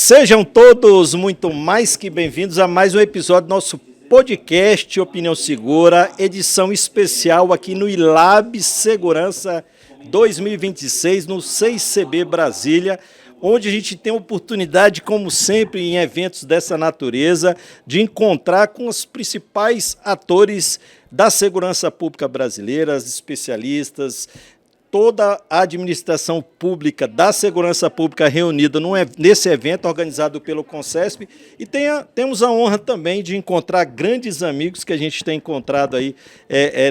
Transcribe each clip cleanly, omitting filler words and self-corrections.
Sejam todos muito mais que bem-vindos a mais um episódio do nosso podcast Opinião Segura, edição especial aqui no ILAB Segurança 2026, no 6CB Brasília, onde a gente tem a oportunidade, como sempre, em eventos dessa natureza, de encontrar com os principais atores da segurança pública brasileira, os especialistas, toda a administração pública da segurança pública reunida nesse evento organizado pelo Concesp, e temos a honra também de encontrar grandes amigos que a gente tem encontrado aí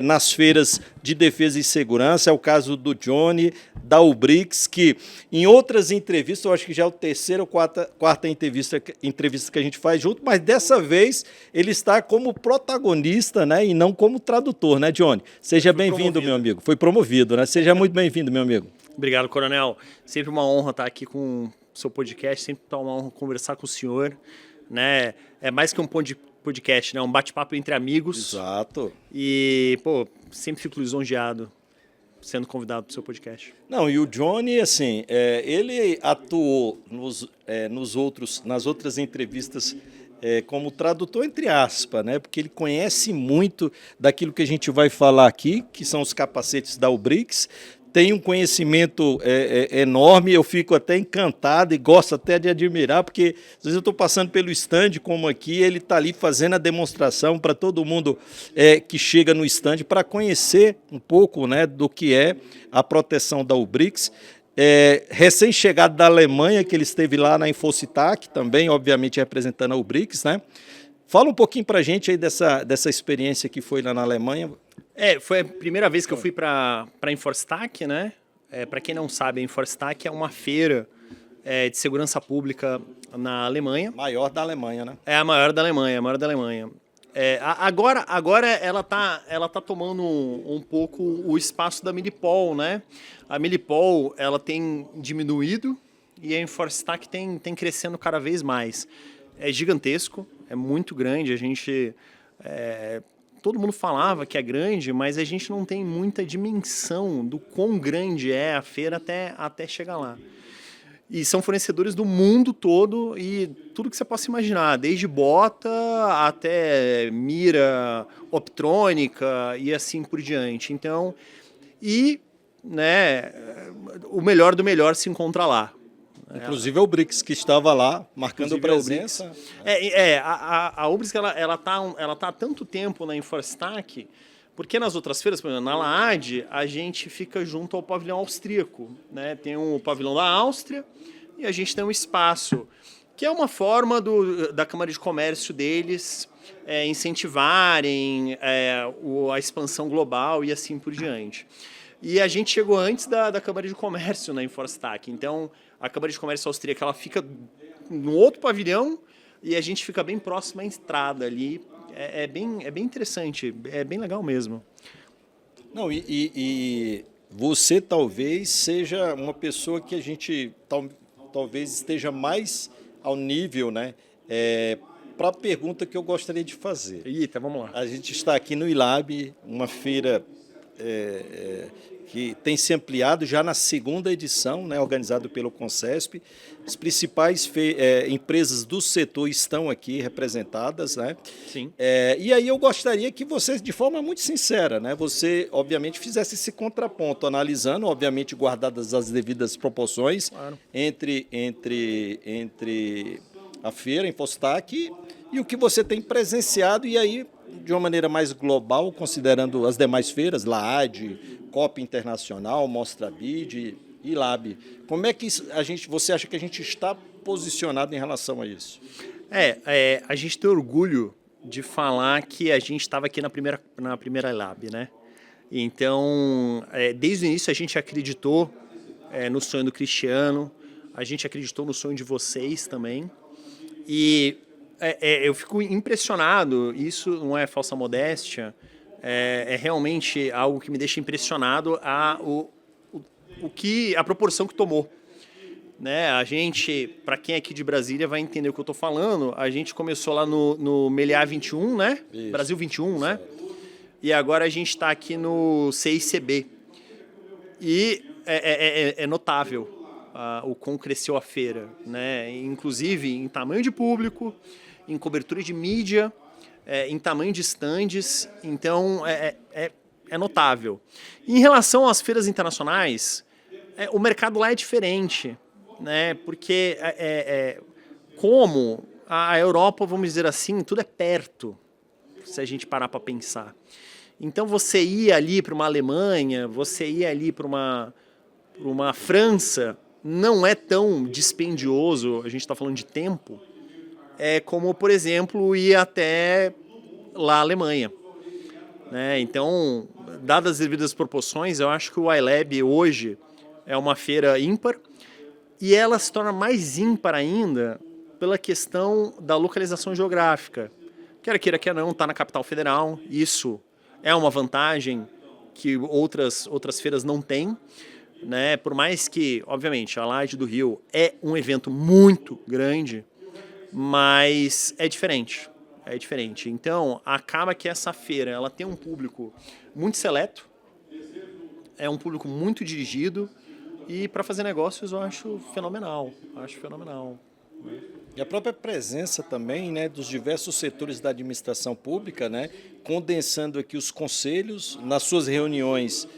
nas feiras de defesa e segurança. É o caso do Johnny, da Ubrix, que em outras entrevistas, eu acho que já é a terceira ou quarta entrevista que a gente faz junto, mas dessa vez ele está como protagonista, né, e não como tradutor, né, Johnny? Seja bem-vindo, meu amigo. Foi promovido, né? Seja muito bem-vindo, meu amigo. Obrigado, Coronel. Sempre uma honra estar aqui com o seu podcast, sempre uma honra conversar com o senhor, né? É mais que um podcast, né? Um bate-papo entre amigos. Exato. E, sempre fico lisonjeado sendo convidado para o seu podcast. Não, e o Johnny, assim, ele atuou nas outras entrevistas como tradutor, entre aspas, né? Porque ele conhece muito daquilo que a gente vai falar aqui, que são os capacetes da Ubrix. Tem um conhecimento enorme, eu fico até encantado e gosto até de admirar, porque às vezes eu estou passando pelo stand como aqui, ele está ali fazendo a demonstração para todo mundo que chega no stand para conhecer um pouco, né, do que é a proteção da Ubrix. Recém-chegado da Alemanha, que ele esteve lá na Infocitac, também, obviamente, representando a Ubrix, né? Fala um pouquinho para a gente aí dessa experiência que foi lá na Alemanha. Foi a primeira vez que eu fui para a Infocitac, né? Para quem não sabe, a Infocitac é uma feira de segurança pública na Alemanha. Maior da Alemanha, né? É a maior da Alemanha, Agora ela tá tomando um pouco o espaço da Milipol, né? A Milipol, ela tem diminuído e a Infocitac tem crescendo cada vez mais. É gigantesco, é muito grande, a gente... todo mundo falava que é grande, mas a gente não tem muita dimensão do quão grande é a feira até chegar lá. E são fornecedores do mundo todo e tudo que você possa imaginar, desde bota até mira optrônica e assim por diante. Então, né, o melhor do melhor se encontra lá. Inclusive a Ubrix, que estava lá, marcando presença. A Ubrix, ela tá há tanto tempo na Infocitac, porque nas outras feiras, por exemplo, na LAAD, a gente fica junto ao pavilhão austríaco, né? Tem o pavilhão da Áustria e a gente tem um espaço, que é uma forma da Câmara de Comércio deles incentivarem a expansão global e assim por diante. E a gente chegou antes da Câmara de Comércio na Infocitac, então a Câmara de Comércio austríaca ela fica no outro pavilhão e a gente fica bem próximo à entrada ali. É bem interessante, é bem legal mesmo. Não, e você talvez seja uma pessoa que a gente talvez esteja mais ao nível, né? Para a pergunta que eu gostaria de fazer. Eita, vamos lá. A gente está aqui no ILAB, uma feira que tem se ampliado já na segunda edição, né, organizado pelo Concesp. As principais empresas do setor estão aqui representadas, né? Sim. E aí eu gostaria que você, de forma muito sincera, né, você, obviamente, fizesse esse contraponto, analisando, obviamente, guardadas as devidas proporções, claro, entre a feira, Infocitac, e o que você tem presenciado, e aí, de uma maneira mais global, considerando as demais feiras, LAAD, COP Internacional, Mostra BID e ILAB. Como é que você acha que a gente está posicionado em relação a isso? A gente tem orgulho de falar que a gente estava aqui na primeira ILAB, né? Então, desde o início a gente acreditou no sonho do Cristiano, a gente acreditou no sonho de vocês também, e eu fico impressionado, isso não é falsa modéstia, é realmente algo que me deixa impressionado a proporção que tomou. Né? A gente, para quem é aqui de Brasília vai entender o que eu estou falando, a gente começou lá no Meliá 21, né? Isso. Brasil 21, né? E agora a gente está aqui no 6CB. E é notável o quão cresceu a feira, né? Inclusive em tamanho de público, em cobertura de mídia, em tamanho de estandes, então é notável. Em relação às feiras internacionais, o mercado lá é diferente, né? Porque como a Europa, vamos dizer assim, tudo é perto, se a gente parar para pensar. Então você ir ali para uma Alemanha, você ir ali para uma França, não é tão dispendioso, a gente está falando de tempo, como, por exemplo, ir até lá a Alemanha. Né? Então, dadas as devidas proporções, eu acho que o iLab hoje é uma feira ímpar e ela se torna mais ímpar ainda pela questão da localização geográfica. Quer queira, quer não, está na capital federal, isso é uma vantagem que outras feiras não têm. Né? Por mais que, obviamente, a Laje do Rio é um evento muito grande, mas é diferente. É diferente. Então, acaba que essa feira ela tem um público muito seleto, é um público muito dirigido, e para fazer negócios eu acho fenomenal. Acho fenomenal. E a própria presença também, né, dos diversos setores da administração pública, né, condensando aqui os conselhos nas suas reuniões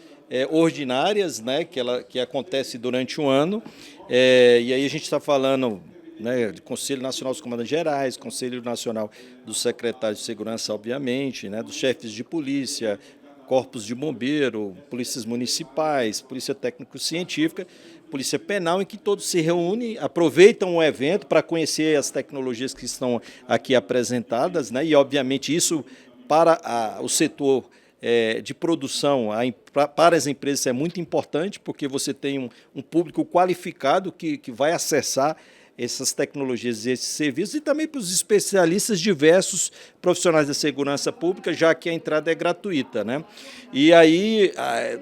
ordinárias, né, que acontece durante o ano, e aí a gente está falando, né, de Conselho Nacional dos Comandantes Gerais, Conselho Nacional dos Secretários de Segurança, obviamente, né, dos chefes de polícia, corpos de bombeiro, polícias municipais, polícia técnico-científica, polícia penal, em que todos se reúnem, aproveitam o evento para conhecer as tecnologias que estão aqui apresentadas, né, e obviamente isso para o setor de produção, para as empresas é muito importante, porque você tem um público qualificado que vai acessar essas tecnologias e esses serviços, e também para os especialistas diversos profissionais da segurança pública, já que a entrada é gratuita, né? E aí,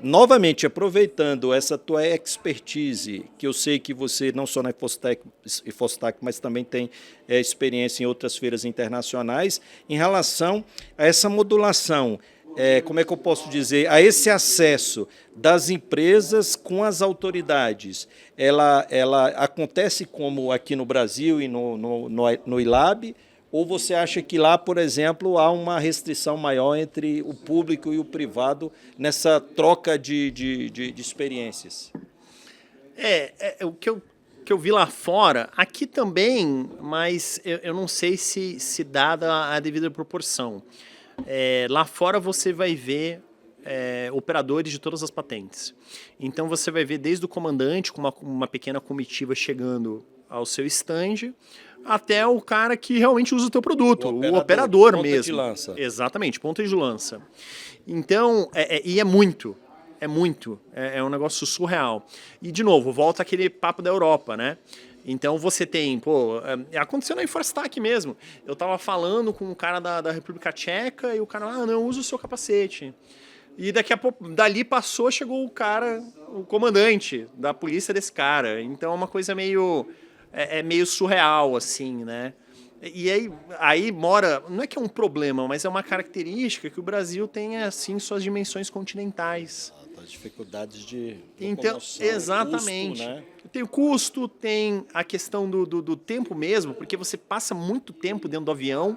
novamente, aproveitando essa tua expertise, que eu sei que você não só na IFOSTAC, mas também tem experiência em outras feiras internacionais, em relação a essa modulação, como é que eu posso dizer, a esse acesso das empresas com as autoridades, ela acontece como aqui no Brasil e no ILAB, ou você acha que lá, por exemplo, há uma restrição maior entre o público e o privado nessa troca de experiências? O que eu vi lá fora, aqui também, mas eu não sei se dada a devida proporção. Lá fora você vai ver operadores de todas as patentes. Então você vai ver desde o comandante com uma pequena comitiva chegando ao seu stand, até o cara que realmente usa o teu produto, o operador ponta mesmo. De lança. Exatamente, ponta de lança. Então, e é muito. É um negócio surreal. E, de novo, volta aquele papo da Europa, né? Então você tem, aconteceu na IFOSTAC mesmo. Eu tava falando com um cara da República Tcheca e o cara, não, usa o seu capacete. E daqui a pouco, dali chegou o cara, o comandante da polícia desse cara. Então é uma coisa meio surreal, assim, né? E aí mora, não é que é um problema, mas é uma característica que o Brasil tem, assim, suas dimensões continentais. As dificuldades de então, exatamente. Custo, né? Tem o custo, tem a questão do tempo mesmo, porque você passa muito tempo dentro do avião,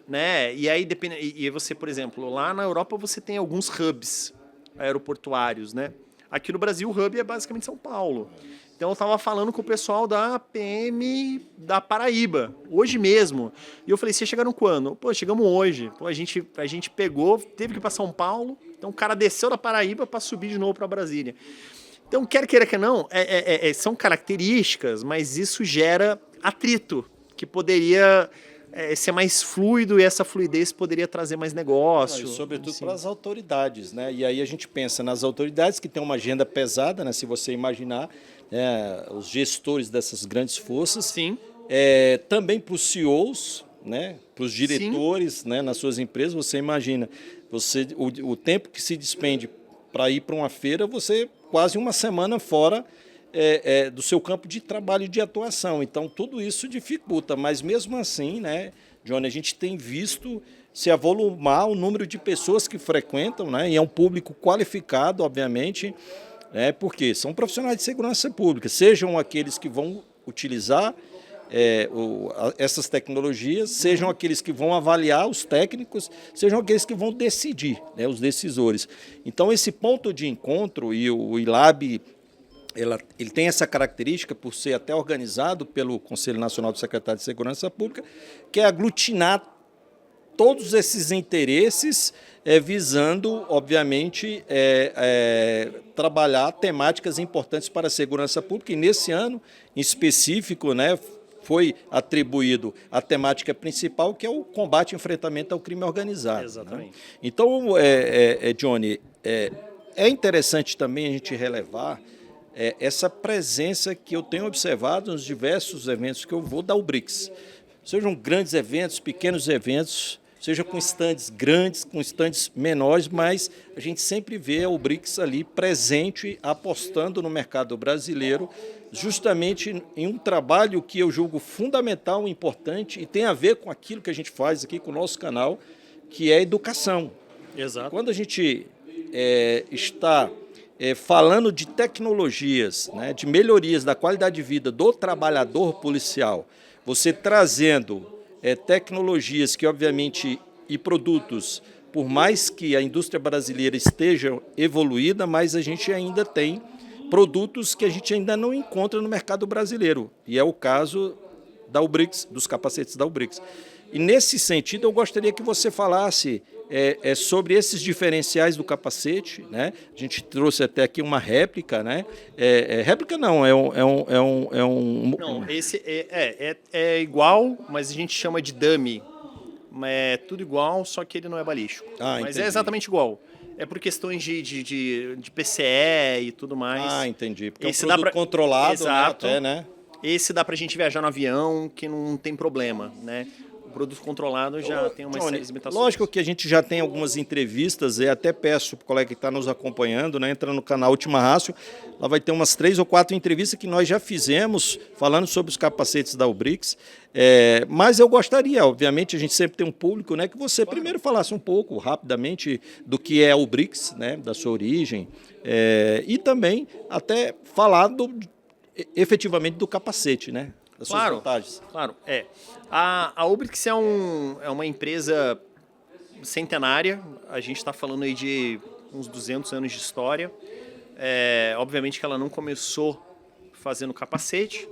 né? E aí e você, por exemplo, lá na Europa você tem alguns hubs aeroportuários, né? Aqui no Brasil o hub é basicamente São Paulo. Então eu estava falando com o pessoal da PM da Paraíba, hoje mesmo. E eu falei, vocês chegaram quando? Chegamos hoje. A gente pegou, teve que ir para São Paulo. Então o cara desceu da Paraíba para subir de novo para Brasília. Então, quer queira que não, são características, mas isso gera atrito, que poderia ser mais fluido, e essa fluidez poderia trazer mais negócio. Sobretudo para as autoridades, né? E aí a gente pensa nas autoridades que têm uma agenda pesada, né? Se você imaginar, os gestores dessas grandes forças. Sim. Também para os CEOs, né? Para os diretores, né? Nas suas empresas, você imagina, o tempo que se despende para ir para uma feira, você quase uma semana fora do seu campo de trabalho e de atuação. Então, tudo isso dificulta, mas mesmo assim, né, Johnny, a gente tem visto se avolumar o número de pessoas que frequentam, né, e é um público qualificado, obviamente, né? Porque são profissionais de segurança pública, sejam aqueles que vão utilizar essas tecnologias, sejam aqueles que vão avaliar os técnicos, sejam aqueles que vão decidir, né, os decisores. Então, esse ponto de encontro, e o ILAB ele tem essa característica, por ser até organizado pelo Conselho Nacional do Secretário de Segurança Pública, que é aglutinar todos esses interesses, visando, obviamente, trabalhar temáticas importantes para a segurança pública. E nesse ano, em específico, né, foi atribuído a temática principal, que é o combate e enfrentamento ao crime organizado. Exatamente. Né? Então, Johnny, é interessante também a gente relevar essa presença que eu tenho observado nos diversos eventos que eu vou da UBRICS. Sejam grandes eventos, pequenos eventos, seja com estandes grandes, com estandes menores, mas a gente sempre vê a UBRICS ali presente, apostando no mercado brasileiro, justamente em um trabalho que eu julgo fundamental, importante, e tem a ver com aquilo que a gente faz aqui com o nosso canal, que é a educação. Exato. Quando a gente está falando de tecnologias, né, de melhorias da qualidade de vida do trabalhador policial, você trazendo tecnologias que, obviamente, e produtos, por mais que a indústria brasileira esteja evoluída, mas a gente ainda tem produtos que a gente ainda não encontra no mercado brasileiro, e é o caso da UBRICS, dos capacetes da UBRICS. E, nesse sentido, eu gostaria que você falasse sobre esses diferenciais do capacete, né? A gente trouxe até aqui uma réplica, né? Réplica não, Não, esse é igual, mas a gente chama de dummy. É tudo igual, só que ele não é balístico. Mas entendi. é exatamente igual. É por questões de PCE e tudo mais. Entendi. Porque esse é um produto controlado, Exato. Né? Até, né? Esse dá pra gente viajar no avião, que não tem problema, né? O produto controlado já tem umas séries de limitações. Lógico que a gente já tem algumas entrevistas, e até peço para o colega que está nos acompanhando, né, entra no canal Última Rácio, lá vai ter umas 3 ou 4 entrevistas que nós já fizemos falando sobre os capacetes da UBRICS. Mas eu gostaria, obviamente, a gente sempre tem um público, né, que você primeiro falasse um pouco, rapidamente, do que é a UBRICS, né, da sua origem, e também até falar efetivamente do capacete, né? Das suas vantagens. Claro. A UBRICS é uma empresa centenária, a gente está falando aí de uns 200 anos de história. Obviamente que ela não começou fazendo capacete,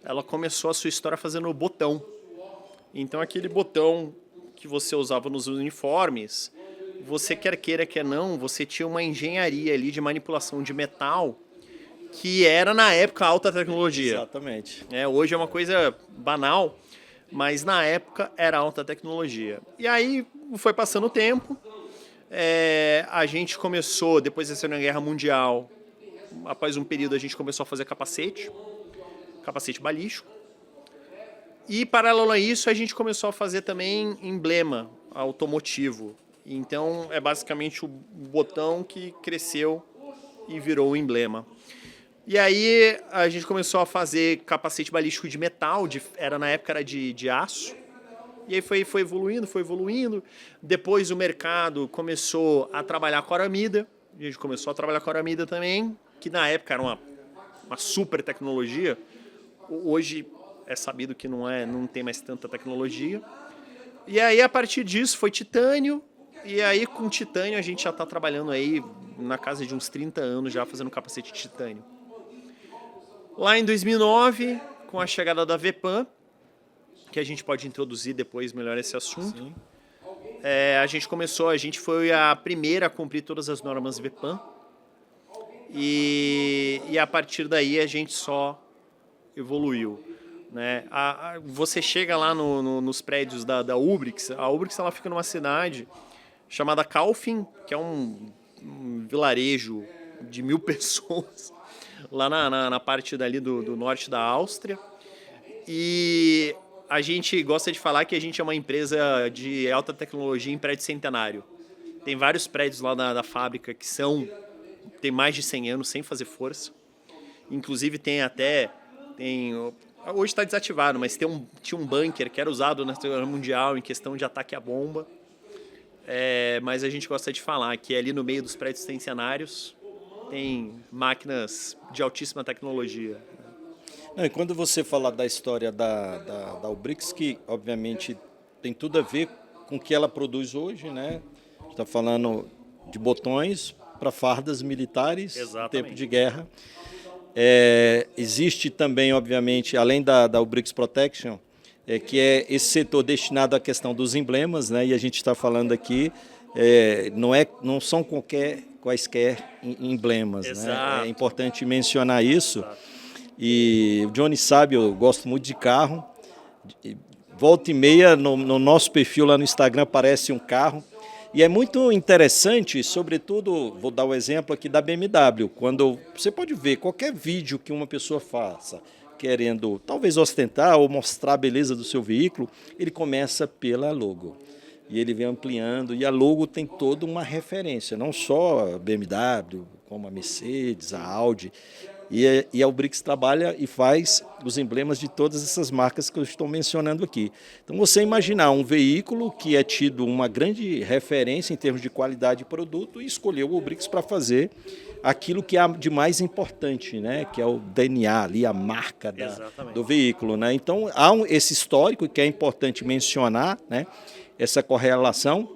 ela começou a sua história fazendo botão. Então, aquele botão que você usava nos uniformes, você quer queira, quer não, você tinha uma engenharia ali de manipulação de metal, que era, na época, alta tecnologia. Exatamente. Hoje é uma coisa banal, mas na época era alta tecnologia. E aí foi passando o tempo, a gente começou, depois da Segunda Guerra Mundial, após um período a gente começou a fazer capacete balístico. E, paralelo a isso, a gente começou a fazer também emblema automotivo. Então, é basicamente o botão que cresceu e virou o emblema. E aí a gente começou a fazer capacete balístico de metal, na época era de aço. E aí foi evoluindo. Depois o mercado começou a trabalhar com aramida. A gente começou a trabalhar com aramida também, que na época era uma super tecnologia. Hoje é sabido que não tem mais tanta tecnologia. E aí, a partir disso, foi titânio. E aí, com titânio, a gente já está trabalhando aí na casa de uns 30 anos já fazendo capacete de titânio. Lá em 2009, com a chegada da VPAM, que a gente pode introduzir depois melhor esse assunto, a gente foi a primeira a cumprir todas as normas VPAM. E a partir daí a gente só evoluiu. Né? Você chega lá nos prédios da UBRICS, a UBRICS ela fica numa cidade chamada Kaufing, que é um vilarejo de 1.000 pessoas, lá na parte dali do norte da Áustria. E a gente gosta de falar que a gente é uma empresa de alta tecnologia em prédio centenário. Tem vários prédios lá da fábrica que tem mais de 100 anos sem fazer força. Inclusive hoje está desativado, mas tinha um bunker que era usado na Segunda Guerra Mundial em questão de ataque à bomba. Mas a gente gosta de falar que ali no meio dos prédios centenários tem máquinas de altíssima tecnologia. Não, e quando você fala da história da Ubrix, que obviamente tem tudo a ver com o que ela produz hoje, né? Está falando de botões para fardas militares em tempo de guerra. Existe também, obviamente, além da Ubrix Protection, que é esse setor destinado à questão dos emblemas, né? E a gente está falando aqui, não são quaisquer emblemas, né? É importante mencionar isso. Exato. E o Johnny sabe, eu gosto muito de carro. Volta e meia, no nosso perfil lá no Instagram aparece um carro. E é muito interessante, sobretudo, vou dar o exemplo aqui da BMW. Quando você pode ver qualquer vídeo que uma pessoa faça, querendo talvez ostentar ou mostrar a beleza do seu veículo, ele começa pela logo. E ele vem ampliando, e a logo tem toda uma referência, não só a BMW, como a Mercedes, a Audi. E a Ubrix trabalha e faz os emblemas de todas essas marcas que eu estou mencionando aqui. Então, você imaginar um veículo que é tido uma grande referência em termos de qualidade de produto e escolheu o Ubrix para fazer aquilo que há de mais importante, né? Que é o DNA ali, a marca do veículo, né? Então, há esse histórico que é importante mencionar, né? Essa correlação.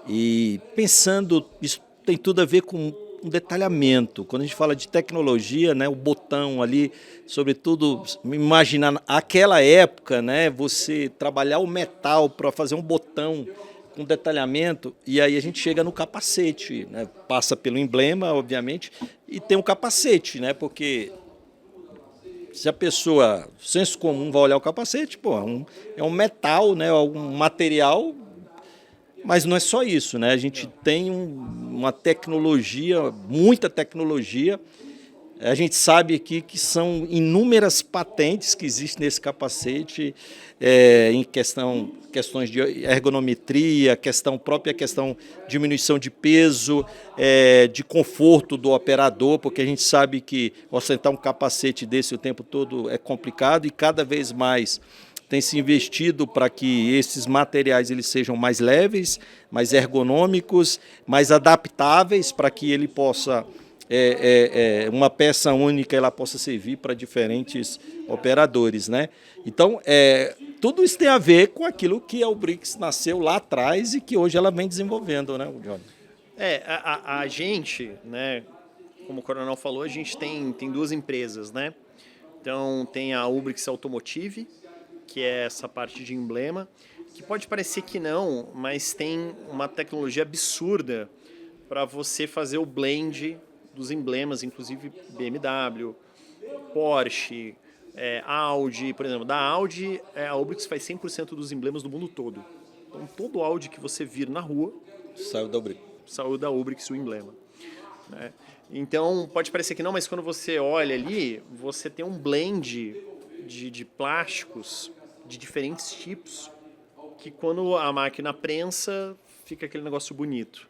E pensando, isso tem tudo a ver com um detalhamento. Quando a gente fala de tecnologia, né, o botão ali, sobretudo, imaginar aquela época, né, você trabalhar o metal para fazer um botão com detalhamento, e aí a gente chega no capacete, né, passa pelo emblema, obviamente, e tem um capacete, né, porque se a pessoa, senso comum, vai olhar o capacete, pô, é um metal, né, um material. Mas não é só isso, né? A gente tem uma tecnologia, muita tecnologia. A gente sabe aqui que são inúmeras patentes que existem nesse capacete, em questões de ergonometria, própria questão de diminuição de peso, de conforto do operador, porque a gente sabe que ostentar um capacete desse o tempo todo é complicado e cada vez mais tem se investido para que esses materiais eles sejam mais leves, mais ergonômicos, mais adaptáveis, para que ele possa, uma peça única, ela possa servir para diferentes operadores, né? Então, tudo isso tem a ver com aquilo que a Ubrix nasceu lá atrás e que hoje ela vem desenvolvendo, né, Johnny? A gente, né, como o Coronel falou, a gente tem duas empresas, né? Então, tem a Ubrix Automotive, que é essa parte de emblema, que pode parecer que não, mas tem uma tecnologia absurda para você fazer o blend dos emblemas, inclusive BMW, Porsche, Audi, por exemplo. Da Audi, a Ubrix faz 100% dos emblemas do mundo todo. Então, todo Audi que você vir na rua saiu da Ubrix. Saiu da Ubrix o emblema. Né? Então, pode parecer que não, mas quando você olha ali, você tem um blend de plásticos de diferentes tipos, que quando a máquina prensa, fica aquele negócio bonito.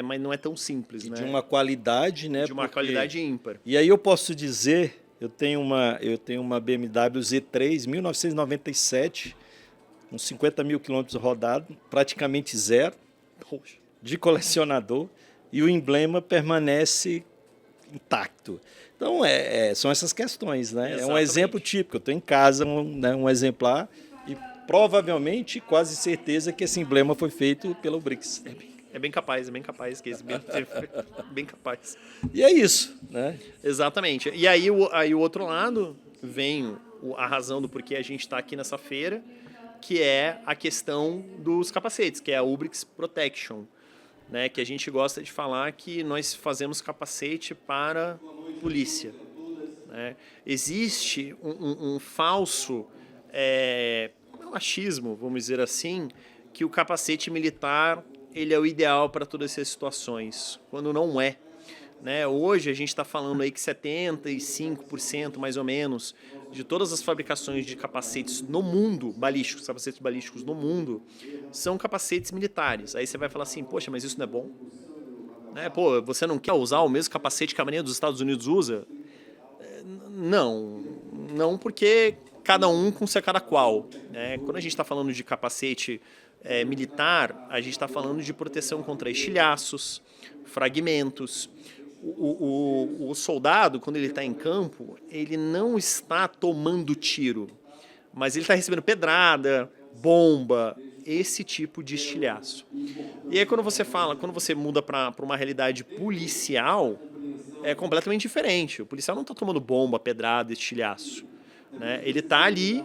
Mas não é tão simples, né? De uma qualidade, né? De uma qualidade ímpar. E aí eu posso dizer, eu tenho uma BMW Z3 1997, uns 50 mil quilômetros rodados, praticamente zero, de colecionador, e o emblema permanece intacto. Então, são essas questões, né? Exatamente. É um exemplo típico. Eu tenho em casa um exemplar e provavelmente, quase certeza, que esse emblema foi feito pela Ubrix. É bem capaz que esse bem capaz. E é isso, né? Exatamente. E aí o outro lado vem a razão do porquê a gente está aqui nessa feira, que é a questão dos capacetes, que é a Ubrix Protection, né? Que a gente gosta de falar que nós fazemos capacete para polícia. Né? Existe um falso machismo, vamos dizer assim, que o capacete militar ele é o ideal para todas essas situações, quando não é. Né? Hoje a gente está falando aí que 75% mais ou menos de todas as fabricações de capacetes no mundo, capacetes balísticos no mundo, são capacetes militares. Aí você vai falar assim, poxa, mas isso não é bom? Né? Pô, você não quer usar o mesmo capacete que a maioria dos Estados Unidos usa? Não porque cada um com seu cada qual, né? Quando a gente está falando de capacete militar, a gente está falando de proteção contra estilhaços, fragmentos. O soldado, quando ele está em campo, ele não está tomando tiro, mas ele está recebendo pedrada, bomba, esse tipo de estilhaço. E aí quando você muda para uma realidade policial, é completamente diferente. O policial não está tomando bomba, pedrada, estilhaço, né? Ele está ali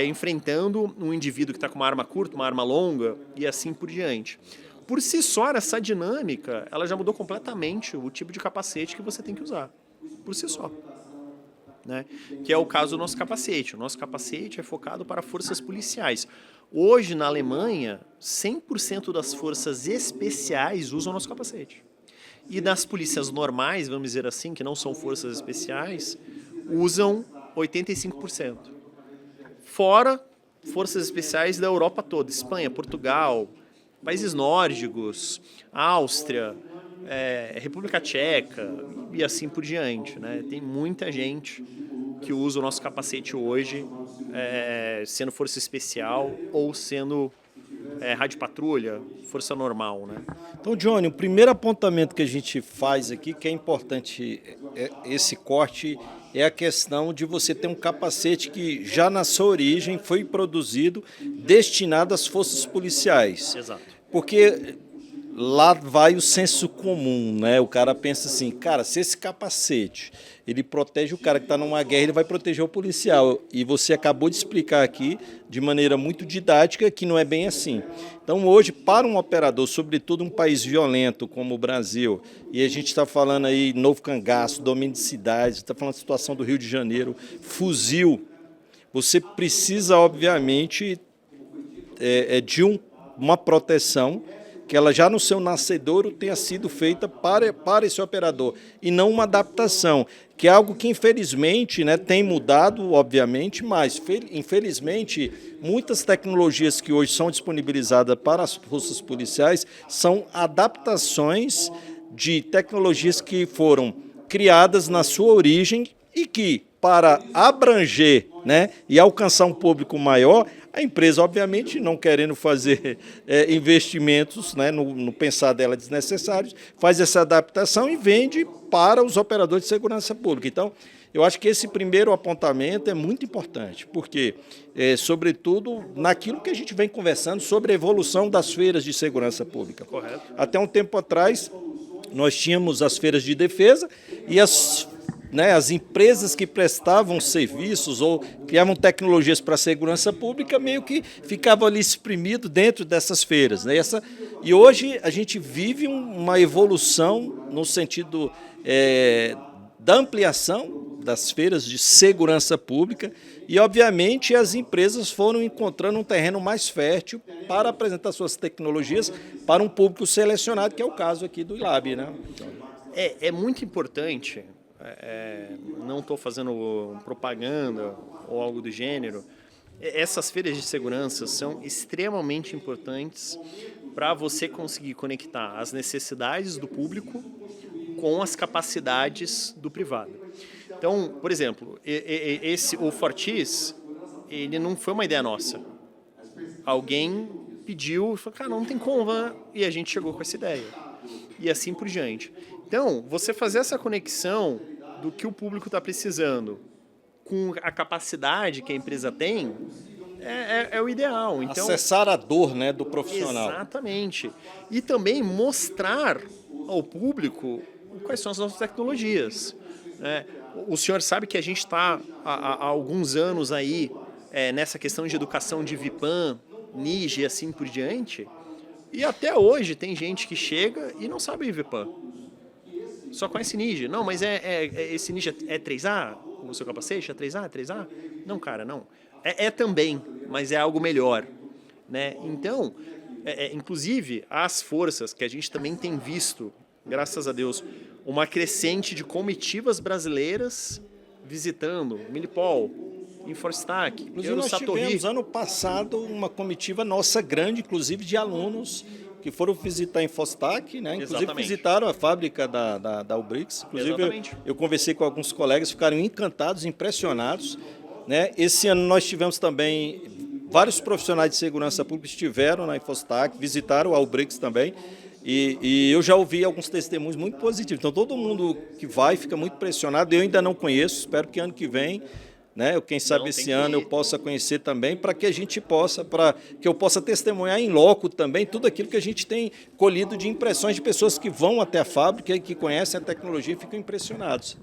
enfrentando um indivíduo que está com uma arma curta, uma arma longa e assim por diante. Por si só, essa dinâmica, ela já mudou completamente o tipo de capacete que você tem que usar, por si só, né? Que é o caso do nosso capacete. O nosso capacete é focado para forças policiais. Hoje, na Alemanha, 100% das forças especiais usam o nosso capacete. E das polícias normais, vamos dizer assim, que não são forças especiais, usam 85%. Fora forças especiais da Europa toda, Espanha, Portugal, países nórdicos, Áustria, República Tcheca e assim por diante, né? Tem muita gente que usa o nosso capacete hoje, sendo força especial ou sendo rádio patrulha, força normal, né? Então, Johnny, o primeiro apontamento que a gente faz aqui, que é importante esse corte, é a questão de você ter um capacete que já na sua origem foi produzido, destinado às forças policiais. Exato. Porque lá vai o senso comum, né? O cara pensa assim, cara, se esse capacete ele protege o cara que está numa guerra, ele vai proteger o policial. E você acabou de explicar aqui, de maneira muito didática, que não é bem assim. Então, hoje, para um operador, sobretudo um país violento como o Brasil, e a gente está falando aí novo cangaço, domínio de cidades, está falando da situação do Rio de Janeiro, fuzil, você precisa, obviamente, de uma proteção que ela já no seu nascedouro tenha sido feita para esse operador, e não uma adaptação, que é algo que infelizmente, né, tem mudado, obviamente, mas infelizmente muitas tecnologias que hoje são disponibilizadas para as forças policiais são adaptações de tecnologias que foram criadas na sua origem e que, para abranger, né, e alcançar um público maior, a empresa, obviamente, não querendo fazer investimentos, né, no pensar dela desnecessários, faz essa adaptação e vende para os operadores de segurança pública. Então, eu acho que esse primeiro apontamento é muito importante, porque, sobretudo, naquilo que a gente vem conversando sobre a evolução das feiras de segurança pública. Correto. Até um tempo atrás, nós tínhamos as feiras de defesa e as empresas que prestavam serviços ou criavam tecnologias para a segurança pública meio que ficavam ali exprimidos dentro dessas feiras, né? E hoje a gente vive uma evolução no sentido da ampliação das feiras de segurança pública e, obviamente, as empresas foram encontrando um terreno mais fértil para apresentar suas tecnologias para um público selecionado, que é o caso aqui do ILAB, né? É muito importante... não estou fazendo propaganda ou algo do gênero. Essas feiras de segurança são extremamente importantes para você conseguir conectar as necessidades do público com as capacidades do privado. Então, por exemplo, o Fortis, ele não foi uma ideia nossa. Alguém pediu e falou, cara, não tem como, né? E a gente chegou com essa ideia. E assim por diante. Então, você fazer essa conexão do que o público está precisando com a capacidade que a empresa tem é o ideal. Então, acessar a dor, né, do profissional. Exatamente. E também mostrar ao público quais são as nossas tecnologias. O senhor sabe que a gente está há alguns anos aí nessa questão de educação de VIPAM, NIJ e assim por diante, e até hoje tem gente que chega e não sabe VIPAM. Só conhece NIJ. Não, mas esse NIJ é 3A? O seu capacete é 3A? É 3A? Não, cara, não. É também, mas é algo melhor, né? Então, inclusive, as forças que a gente também tem visto, graças a Deus, uma crescente de comitivas brasileiras visitando Milipol, Inforstac, inclusive nós tivemos ano passado uma comitiva nossa grande, inclusive de alunos que foram visitar em Forstac, né? Inclusive Exatamente. visitaram a fábrica da Ubrix. Inclusive Exatamente. eu conversei com alguns colegas, ficaram encantados, impressionados né? Esse ano nós tivemos também vários profissionais de segurança pública estiveram na Infostac, visitaram a Albrix também, e eu já ouvi alguns testemunhos muito positivos. Então, todo mundo que vai fica muito pressionado. Eu ainda não conheço, espero que ano que vem, né, quem sabe esse ano eu possa conhecer também, para que a gente possa, para que eu possa testemunhar em loco também tudo aquilo que a gente tem colhido de impressões de pessoas que vão até a fábrica e que conhecem a tecnologia e ficam impressionados.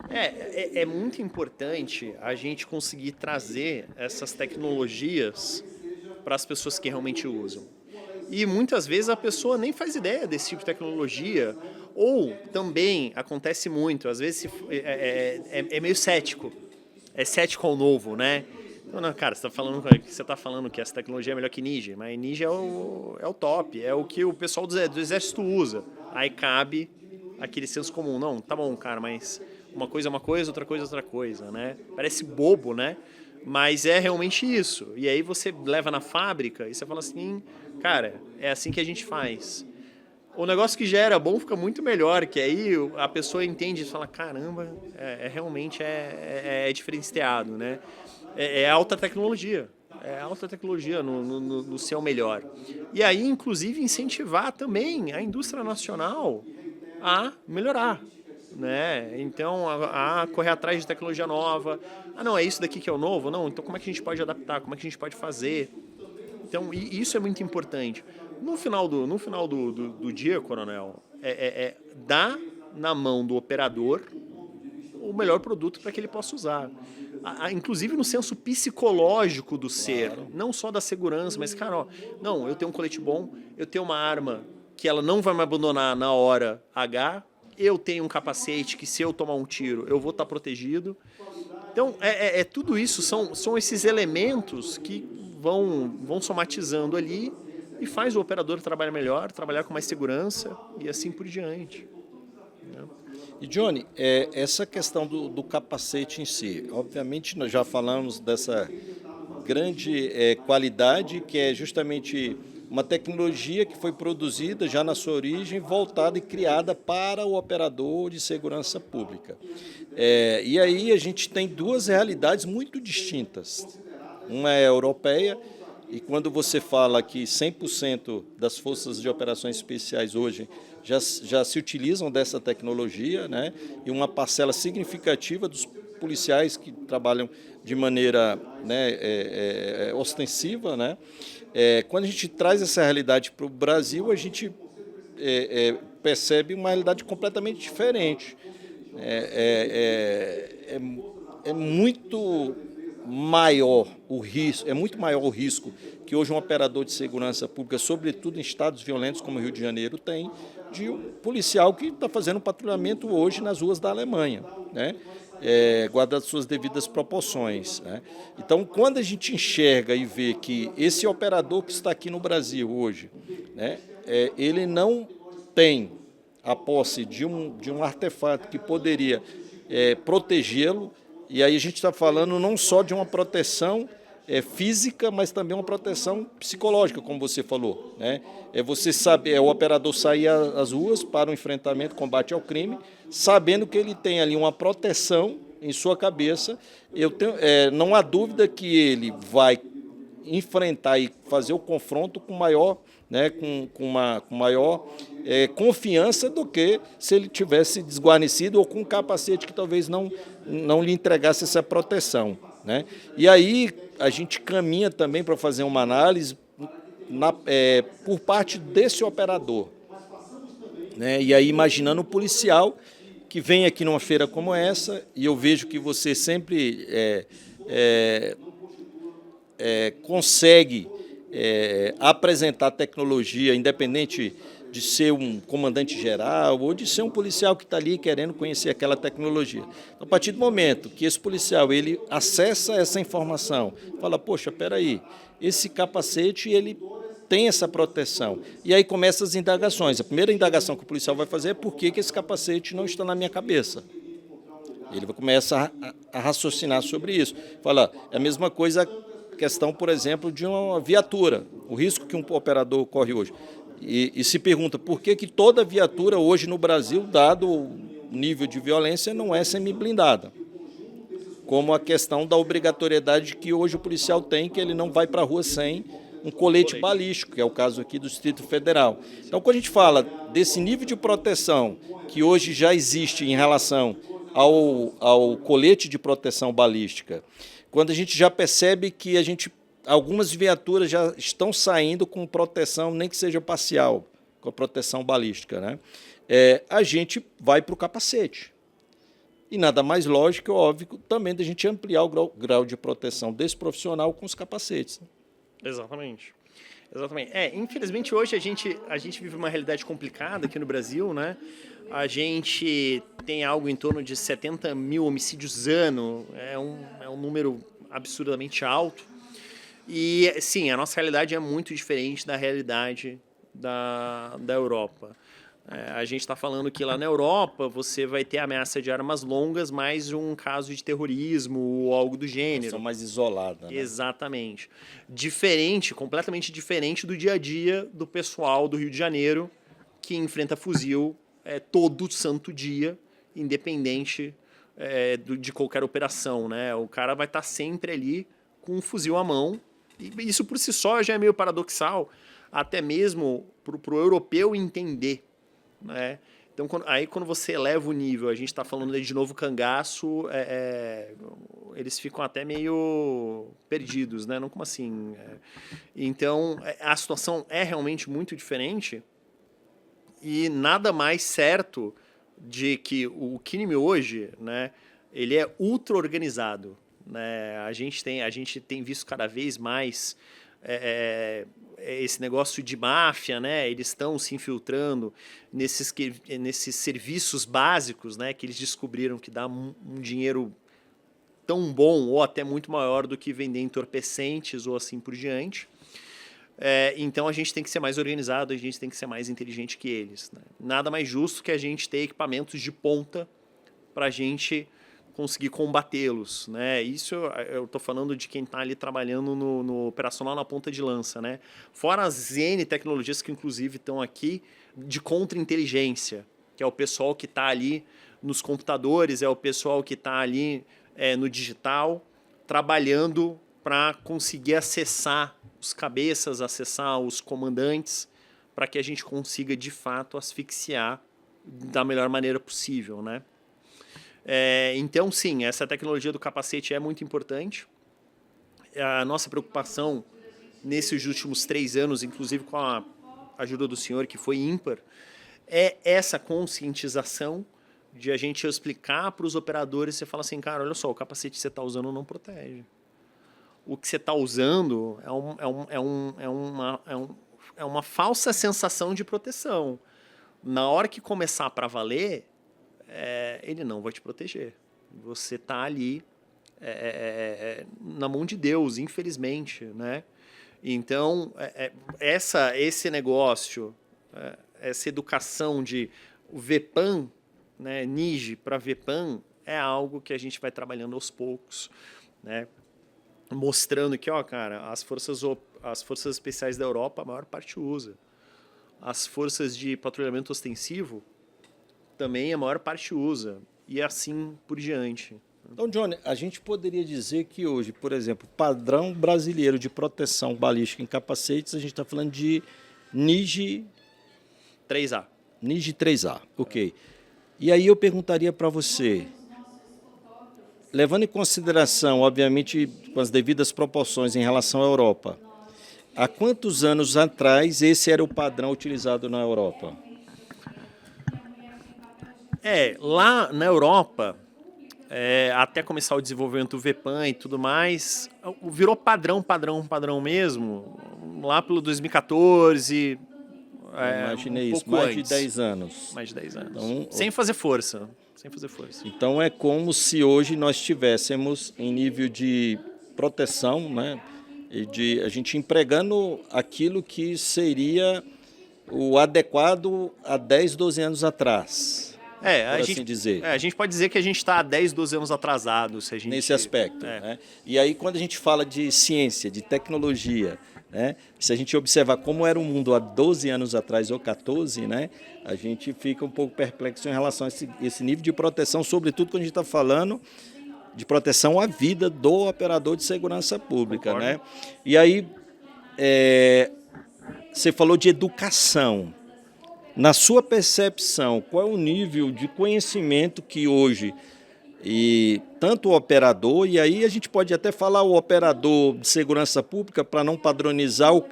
É muito importante a gente conseguir trazer essas tecnologias para as pessoas que realmente usam. E muitas vezes a pessoa nem faz ideia desse tipo de tecnologia, ou também acontece muito, às vezes é meio cético. É cético ao novo, né? Não, cara, você está falando que essa tecnologia é melhor que Ninja, mas Ninja é o top, é o que o pessoal do exército usa. Aí cabe aquele senso comum. Não, tá bom, cara, mas uma coisa é uma coisa, outra coisa é outra coisa, né? Parece bobo, né? Mas é realmente isso. E aí você leva na fábrica e você fala assim, cara, é assim que a gente faz. O negócio que já era bom fica muito melhor, que aí a pessoa entende e fala, caramba, realmente é diferenciado, né? É alta tecnologia. É alta tecnologia no seu melhor. E aí, inclusive, incentivar também a indústria nacional a melhorar, né? Então, a correr atrás de tecnologia nova. Ah, não, é isso daqui que é o novo? Não, então como é que a gente pode adaptar? Como é que a gente pode fazer? Então, isso é muito importante. No final do dia, coronel, dar na mão do operador o melhor produto para que ele possa usar. Inclusive no senso psicológico do ser, não só da segurança, mas, cara, ó, não, eu tenho um colete bom, eu tenho uma arma que ela não vai me abandonar na hora H, eu tenho um capacete que se eu tomar um tiro, eu vou estar protegido. Então, tudo isso, são esses elementos que vão somatizando ali e faz o operador trabalhar melhor, trabalhar com mais segurança e assim por diante. E, Johnny, essa questão do capacete em si, obviamente nós já falamos dessa grande qualidade, que é justamente uma tecnologia que foi produzida já na sua origem, voltada e criada para o operador de segurança pública. E aí a gente tem duas realidades muito distintas. Uma é europeia, e quando você fala que 100% das forças de operações especiais hoje já se utilizam dessa tecnologia, né? E uma parcela significativa dos policiais que trabalham de maneira, né, ostensiva, né? Quando a gente traz essa realidade para o Brasil, a gente percebe uma realidade completamente diferente. É muito maior o risco, é muito maior o risco que hoje um operador de segurança pública, sobretudo em estados violentos como o Rio de Janeiro, tem, de um policial que está fazendo patrulhamento hoje nas ruas da Alemanha, né? Guardado suas devidas proporções, né? Então, quando a gente enxerga e vê que esse operador que está aqui no Brasil hoje, né, ele não tem a posse de um artefato que poderia protegê-lo. E aí a gente está falando não só de uma proteção física, mas também uma proteção psicológica, como você falou, né? Você sabe, o operador sair às ruas para o enfrentamento, combate ao crime, sabendo que ele tem ali uma proteção em sua cabeça. Não há dúvida que ele vai enfrentar e fazer o confronto com maior, né, com maior confiança do que se ele tivesse desguarnecido ou com um capacete que talvez não lhe entregasse essa proteção, né? E aí a gente caminha também para fazer uma análise por parte desse operador, né? E aí imaginando o policial que vem aqui numa feira como essa, e eu vejo que você sempre consegue apresentar tecnologia, independente de ser um comandante geral ou de ser um policial que está ali querendo conhecer aquela tecnologia. Então, a partir do momento que esse policial ele acessa essa informação, fala, poxa, espera aí, esse capacete ele tem essa proteção. E aí começam as indagações. A primeira indagação que o policial vai fazer é por que esse capacete não está na minha cabeça. Ele começa a raciocinar sobre isso. Fala, é a mesma coisa a questão, por exemplo, de uma viatura, o risco que um operador corre hoje. E se pergunta por que toda viatura hoje no Brasil, dado o nível de violência, não é semi-blindada. como a questão da obrigatoriedade que hoje o policial tem, que ele não vai para a rua sem um colete balístico, que é o caso aqui do Distrito Federal. Então, quando a gente fala desse nível de proteção que hoje já existe em relação ao colete de proteção balística, quando a gente já percebe que algumas viaturas já estão saindo com proteção, nem que seja parcial, com a proteção balística, né? A gente vai para o capacete. E nada mais lógico e óbvio também da gente ampliar o grau de proteção desse profissional com os capacetes. Exatamente. Exatamente. Infelizmente hoje a gente vive uma realidade complicada aqui no Brasil, né? A gente tem algo em torno de 70 mil homicídios ano, é um número absurdamente alto. E, sim, a nossa realidade é muito diferente da realidade da Europa. A gente está falando que lá na Europa você vai ter ameaça de armas longas, mais um caso de terrorismo ou algo do gênero. São mais isoladas, né? Exatamente. Diferente, completamente diferente do dia a dia do pessoal do Rio de Janeiro, que enfrenta fuzil todo santo dia, independente de qualquer operação, né? O cara vai estar sempre ali com um fuzil à mão. E isso por si só já é meio paradoxal, até mesmo para o europeu entender, né? Então, quando você eleva o nível, a gente está falando de novo cangaço, eles ficam até meio perdidos, né? Não como assim? Então, a situação é realmente muito diferente e nada mais certo de que o crime hoje, né, ele é ultra organizado, né? A gente tem visto cada vez mais esse negócio de máfia, né? Eles estão se infiltrando nesses serviços básicos, né? Que eles descobriram que dá um dinheiro tão bom ou até muito maior do que vender entorpecentes ou assim por diante. Então a gente tem que ser mais organizado, a gente tem que ser mais inteligente que eles, né? Nada mais justo que a gente ter equipamentos de ponta para a gente conseguir combatê-los, né? Isso eu estou falando de quem está ali trabalhando no operacional na ponta de lança, né? Fora as N tecnologias que inclusive estão aqui de contra-inteligência, que é o pessoal que está ali nos computadores, é o pessoal que está ali no digital, trabalhando para conseguir acessar os cabeças, acessar os comandantes, para que a gente consiga de fato asfixiar da melhor maneira possível, né? Então, sim, essa tecnologia do capacete é muito importante. A nossa preocupação nesses últimos 3 anos, inclusive com a ajuda do senhor, que foi ímpar, é essa conscientização de a gente explicar para os operadores, você fala assim, cara, olha só, o capacete que você está usando não protege. O que você está usando é uma falsa sensação de proteção. Na hora que começar para valer, ele não vai te proteger. Você está ali na mão de Deus, infelizmente, né? Então, esse negócio, essa educação de VPAM, né, NIJ para VPAM, é algo que a gente vai trabalhando aos poucos, né? Mostrando que, cara, as forças especiais da Europa, a maior parte usa. As forças de patrulhamento ostensivo, também a maior parte usa, e assim por diante. Então, Johnny, a gente poderia dizer que hoje, por exemplo, padrão brasileiro de proteção balística em capacetes, a gente está falando de NIJ 3A. NIJ 3A, ok. E aí eu perguntaria para você, levando em consideração, obviamente, com as devidas proporções em relação à Europa, há quantos anos atrás esse era o padrão utilizado na Europa? Lá na Europa, até começar o desenvolvimento do VPAM e tudo mais, virou padrão mesmo, lá pelo 2014. Imaginei isso, mais de 10 anos. Mais de 10 anos. Então, sem fazer força. Então é como se hoje nós tivéssemos em nível de proteção, né, e de a gente empregando aquilo que seria o adequado há 10, 12 anos atrás. A gente pode dizer que a gente está há 10, 12 anos atrasado. Nesse aspecto. Né? E aí, quando a gente fala de ciência, de tecnologia, né? Se a gente observar como era o mundo há 12 anos atrás ou 14, né? A gente fica um pouco perplexo em relação a esse nível de proteção, sobretudo quando a gente está falando de proteção à vida do operador de segurança pública, Concordo. né? E aí, você falou de educação. Na sua percepção, qual é o nível de conhecimento que hoje e tanto o operador, e aí a gente pode até falar o operador de segurança pública para não padronizar o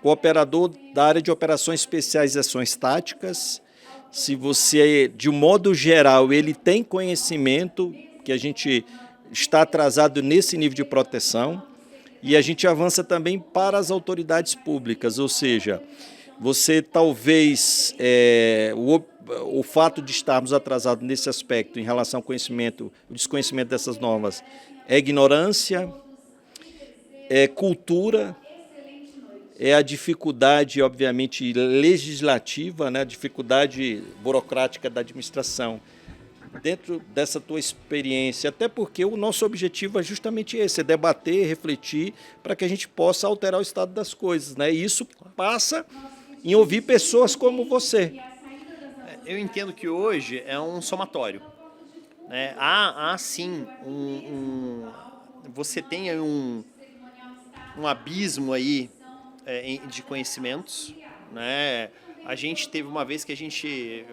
operador da área de operações especiais e ações táticas, se você, de um modo geral, ele tem conhecimento que a gente está atrasado nesse nível de proteção, e a gente avança também para as autoridades públicas, ou seja, você talvez, o fato de estarmos atrasados nesse aspecto em relação ao conhecimento, o desconhecimento dessas normas, é ignorância, é cultura, é a dificuldade, obviamente, legislativa, né, a dificuldade burocrática da administração. Dentro dessa tua experiência, até porque o nosso objetivo é justamente esse, é debater, refletir, para que a gente possa alterar o estado das coisas, né? E isso passa em ouvir pessoas como você. Eu entendo que hoje é um somatório, né? Há sim você tem aí um abismo aí de conhecimentos, né? A gente teve uma vez que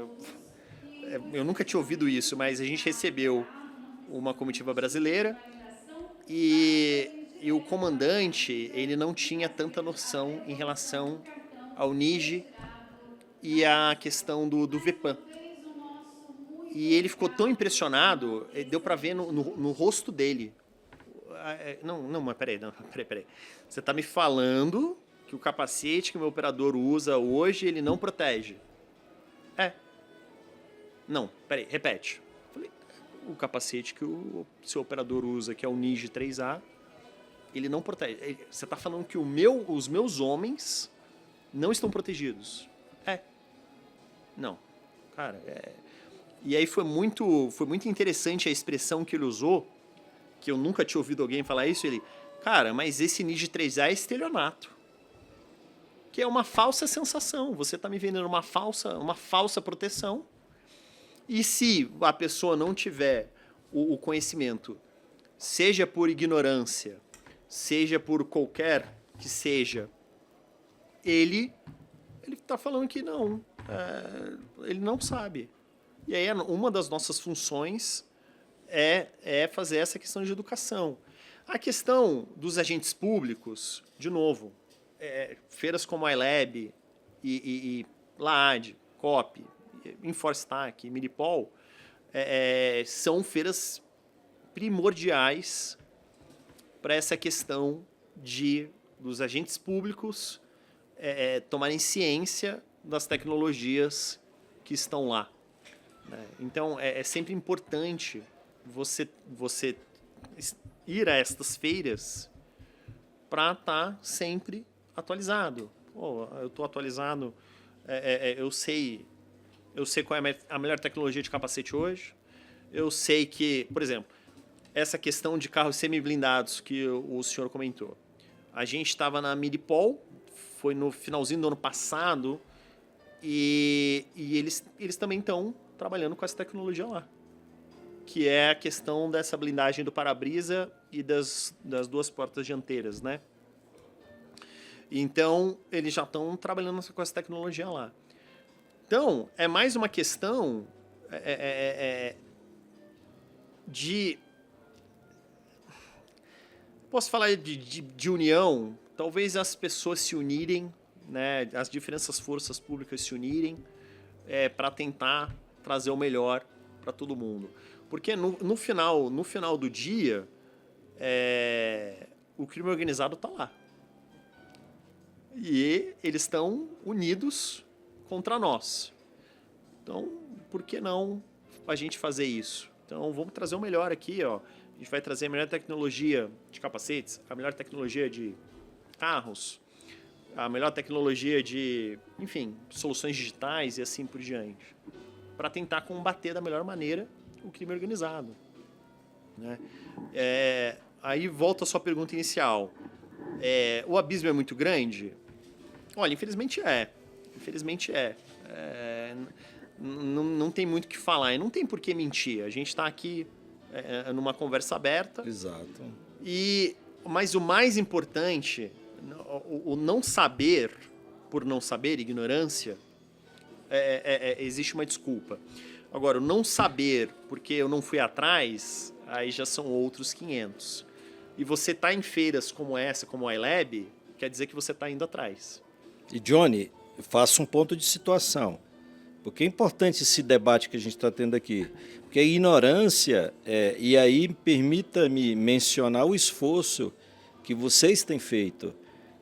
eu nunca tinha ouvido isso, mas a gente recebeu uma comitiva brasileira e o comandante, ele não tinha tanta noção em relação ao NIJ e a questão do VPAN. E ele ficou tão impressionado, deu para ver no rosto dele. Mas peraí. Você está me falando que o capacete que o meu operador usa hoje, ele não protege? Não, peraí, repete. Falei, o capacete que o seu operador usa, que é o NIJ 3A, ele não protege. Você está falando que os meus homens não estão protegidos? Não. Cara, E aí foi muito interessante a expressão que ele usou, que eu nunca tinha ouvido alguém falar isso. Ele, cara, mas esse NIJ 3A é estelionato. Que é uma falsa sensação. Você está me vendendo uma falsa proteção. E se a pessoa não tiver o conhecimento, seja por ignorância, seja por qualquer que seja, ele está falando que não. Ele não sabe. E aí uma das nossas funções é fazer essa questão de educação. A questão dos agentes públicos, de novo, feiras como a iLab e LAAD, COP, Inforstac, Milipol, são feiras primordiais para essa questão dos agentes públicos tomarem ciência das tecnologias que estão lá. Né? Então, é sempre importante você ir a estas feiras para estar sempre atualizado. Eu estou atualizado, eu sei qual é a melhor tecnologia de capacete hoje. Eu sei que, por exemplo, essa questão de carros semi-blindados que o senhor comentou. A gente estava na Milipol, foi no finalzinho do ano passado, e eles também estão trabalhando com essa tecnologia lá, que é a questão dessa blindagem do para-brisa e das duas portas dianteiras, né? Então, eles já estão trabalhando com essa tecnologia lá. Então, é mais uma questão de... Posso falar de união? Talvez as pessoas se unirem, né? As diferentes forças públicas se unirem para tentar trazer o melhor para todo mundo. Porque no final do dia, o crime organizado está lá. E eles estão unidos contra nós. Então, por que não a gente fazer isso? Então, vamos trazer o melhor aqui, ó. A gente vai trazer a melhor tecnologia de capacetes, a melhor tecnologia de carros, a melhor tecnologia de, enfim, soluções digitais e assim por diante, para tentar combater da melhor maneira o crime organizado. Né? Aí volta a sua pergunta inicial. O abismo é muito grande? Olha, infelizmente é. Não tem muito o que falar e não tem por que mentir. A gente está aqui numa conversa aberta. Exato. Mas o mais importante, o não saber, por não saber, ignorância, existe uma desculpa. Agora, o não saber porque eu não fui atrás, aí já são outros 500. E você está em feiras como essa, como a iLab, quer dizer que você está indo atrás. E, Johnny, eu faço um ponto de situação. Porque é importante esse debate que a gente está tendo aqui. Porque a ignorância, e aí permita-me mencionar o esforço que vocês têm feito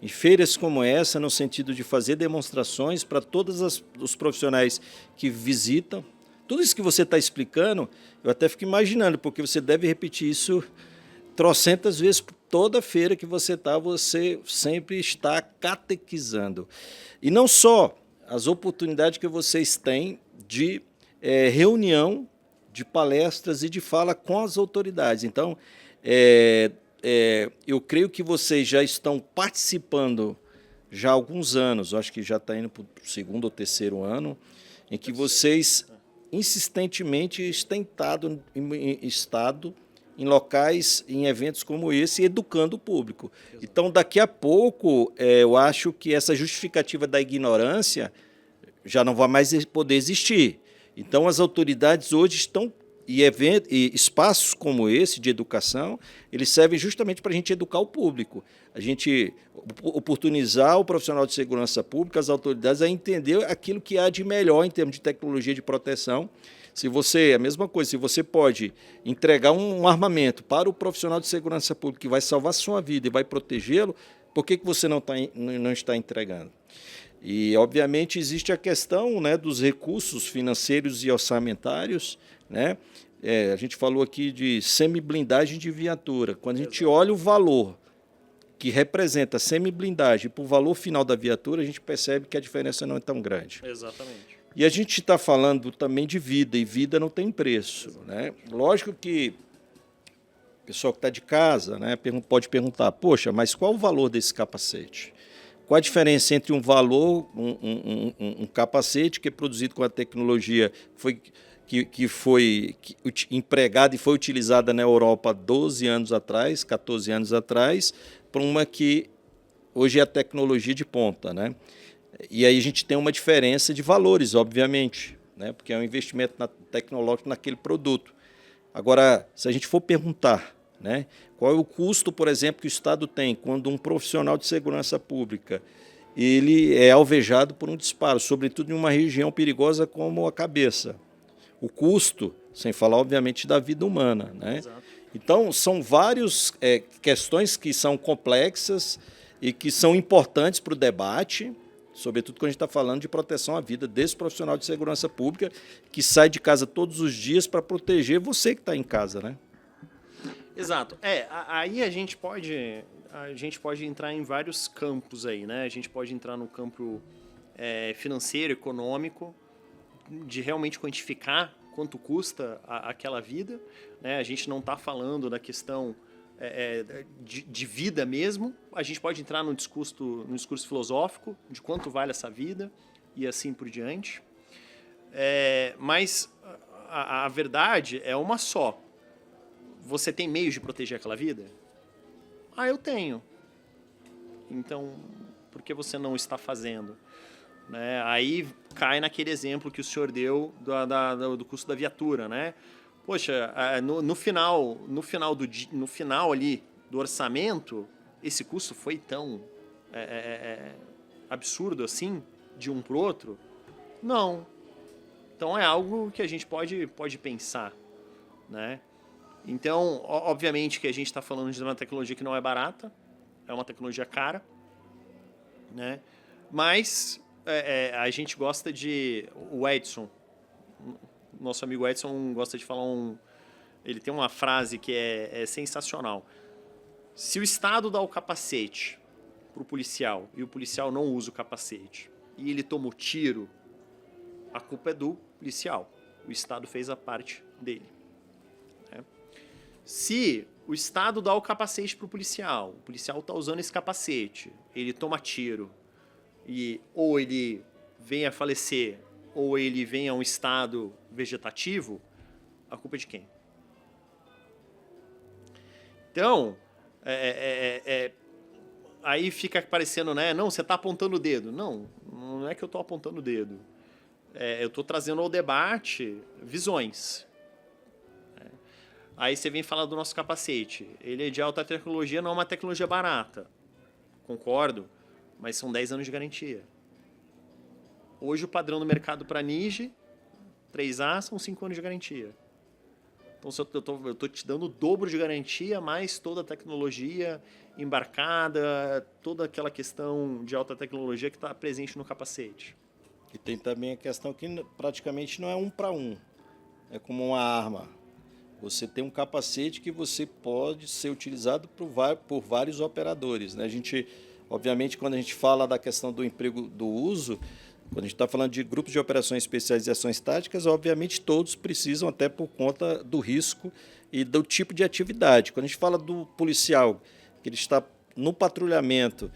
em feiras como essa, no sentido de fazer demonstrações para todos os profissionais que visitam. Tudo isso que você está explicando, eu até fico imaginando, porque você deve repetir isso trocentas vezes por toda feira que você sempre está catequizando. E não só as oportunidades que vocês têm de reunião, de palestras e de fala com as autoridades. Então, eu creio que vocês já estão participando já há alguns anos, acho que já está indo para o 2º ou 3º ano, em que vocês insistentemente têm estado em locais, em eventos como esse, educando o público. Então, daqui a pouco, eu acho que essa justificativa da ignorância já não vai mais poder existir. Então, as autoridades hoje estão, e espaços como esse de educação, eles servem justamente para a gente educar o público, a gente oportunizar o profissional de segurança pública, as autoridades, a entender aquilo que há de melhor em termos de tecnologia de proteção. A mesma coisa, se você pode entregar um armamento para o profissional de segurança pública que vai salvar sua vida e vai protegê-lo, por que você não está entregando? E, obviamente, existe a questão, né, dos recursos financeiros e orçamentários, né? A gente falou aqui de semi-blindagem de viatura. Quando a gente olha o valor que representa a semi-blindagem para o valor final da viatura, a gente percebe que a diferença não é tão grande. Exatamente. E a gente está falando também de vida, e vida não tem preço, né? Lógico que o pessoal que está de casa, né, pode perguntar, poxa, mas qual o valor desse capacete? Qual a diferença entre um valor, um capacete que é produzido com a tecnologia que foi empregada e foi utilizada na Europa 12 anos atrás, 14 anos atrás, para uma que hoje é a tecnologia de ponta, né? E aí a gente tem uma diferença de valores, obviamente, né? Porque é um investimento tecnológico naquele produto. Agora, se a gente for perguntar, né, qual é o custo, por exemplo, que o Estado tem quando um profissional de segurança pública ele é alvejado por um disparo, sobretudo em uma região perigosa como a cabeça. O custo, sem falar, obviamente, da vida humana, né? Exato. Então, são várias questões que são complexas e que são importantes para o debate, sobretudo quando a gente está falando de proteção à vida desse profissional de segurança pública que sai de casa todos os dias para proteger você que está em casa, né? Exato. Aí a gente pode entrar em vários campos aí, né? A gente pode entrar no campo financeiro, econômico, de realmente quantificar quanto custa aquela vida, né? A gente não está falando da questão de vida mesmo. A gente pode entrar no discurso filosófico de quanto vale essa vida e assim por diante. Mas a verdade é uma só. Você tem meios de proteger aquela vida? Eu tenho. Então, por que você não está fazendo? Né? Aí cai naquele exemplo que o senhor deu do custo da viatura, né? Poxa, no final ali do orçamento, esse custo foi tão absurdo assim, de um para o outro? Não. Então é algo que a gente pode pensar, né? Então, obviamente que a gente está falando de uma tecnologia que não é barata, é uma tecnologia cara, né? Mas a gente gosta de... O Edson, nosso amigo Edson, gosta de falar ele tem uma frase que é sensacional. Se o Estado dá o capacete para o policial e o policial não usa o capacete e ele toma o tiro, a culpa é do policial. O Estado fez a parte dele. Se o Estado dá o capacete para o policial está usando esse capacete, ele toma tiro, e ou ele vem a falecer, ou ele vem a um estado vegetativo, a culpa é de quem? Então, aí fica parecendo, né? Não, você está apontando o dedo. Não, não é que eu estou apontando o dedo. Eu estou trazendo ao debate visões. Aí você vem falar do nosso capacete. Ele é de alta tecnologia, não é uma tecnologia barata. Concordo, mas são 10 anos de garantia. Hoje o padrão do mercado para NIGE, 3A, são 5 anos de garantia. Então eu estou te dando o dobro de garantia, mais toda a tecnologia embarcada, toda aquela questão de alta tecnologia que está presente no capacete. E tem também a questão que praticamente não é um para um. É como uma arma. Você tem um capacete que você pode ser utilizado por vários operadores, né? A gente, obviamente, quando a gente fala da questão do emprego do uso, quando a gente está falando de grupos de operações especiais e ações táticas, obviamente todos precisam, até por conta do risco e do tipo de atividade. Quando a gente fala do policial, que ele está no patrulhamento,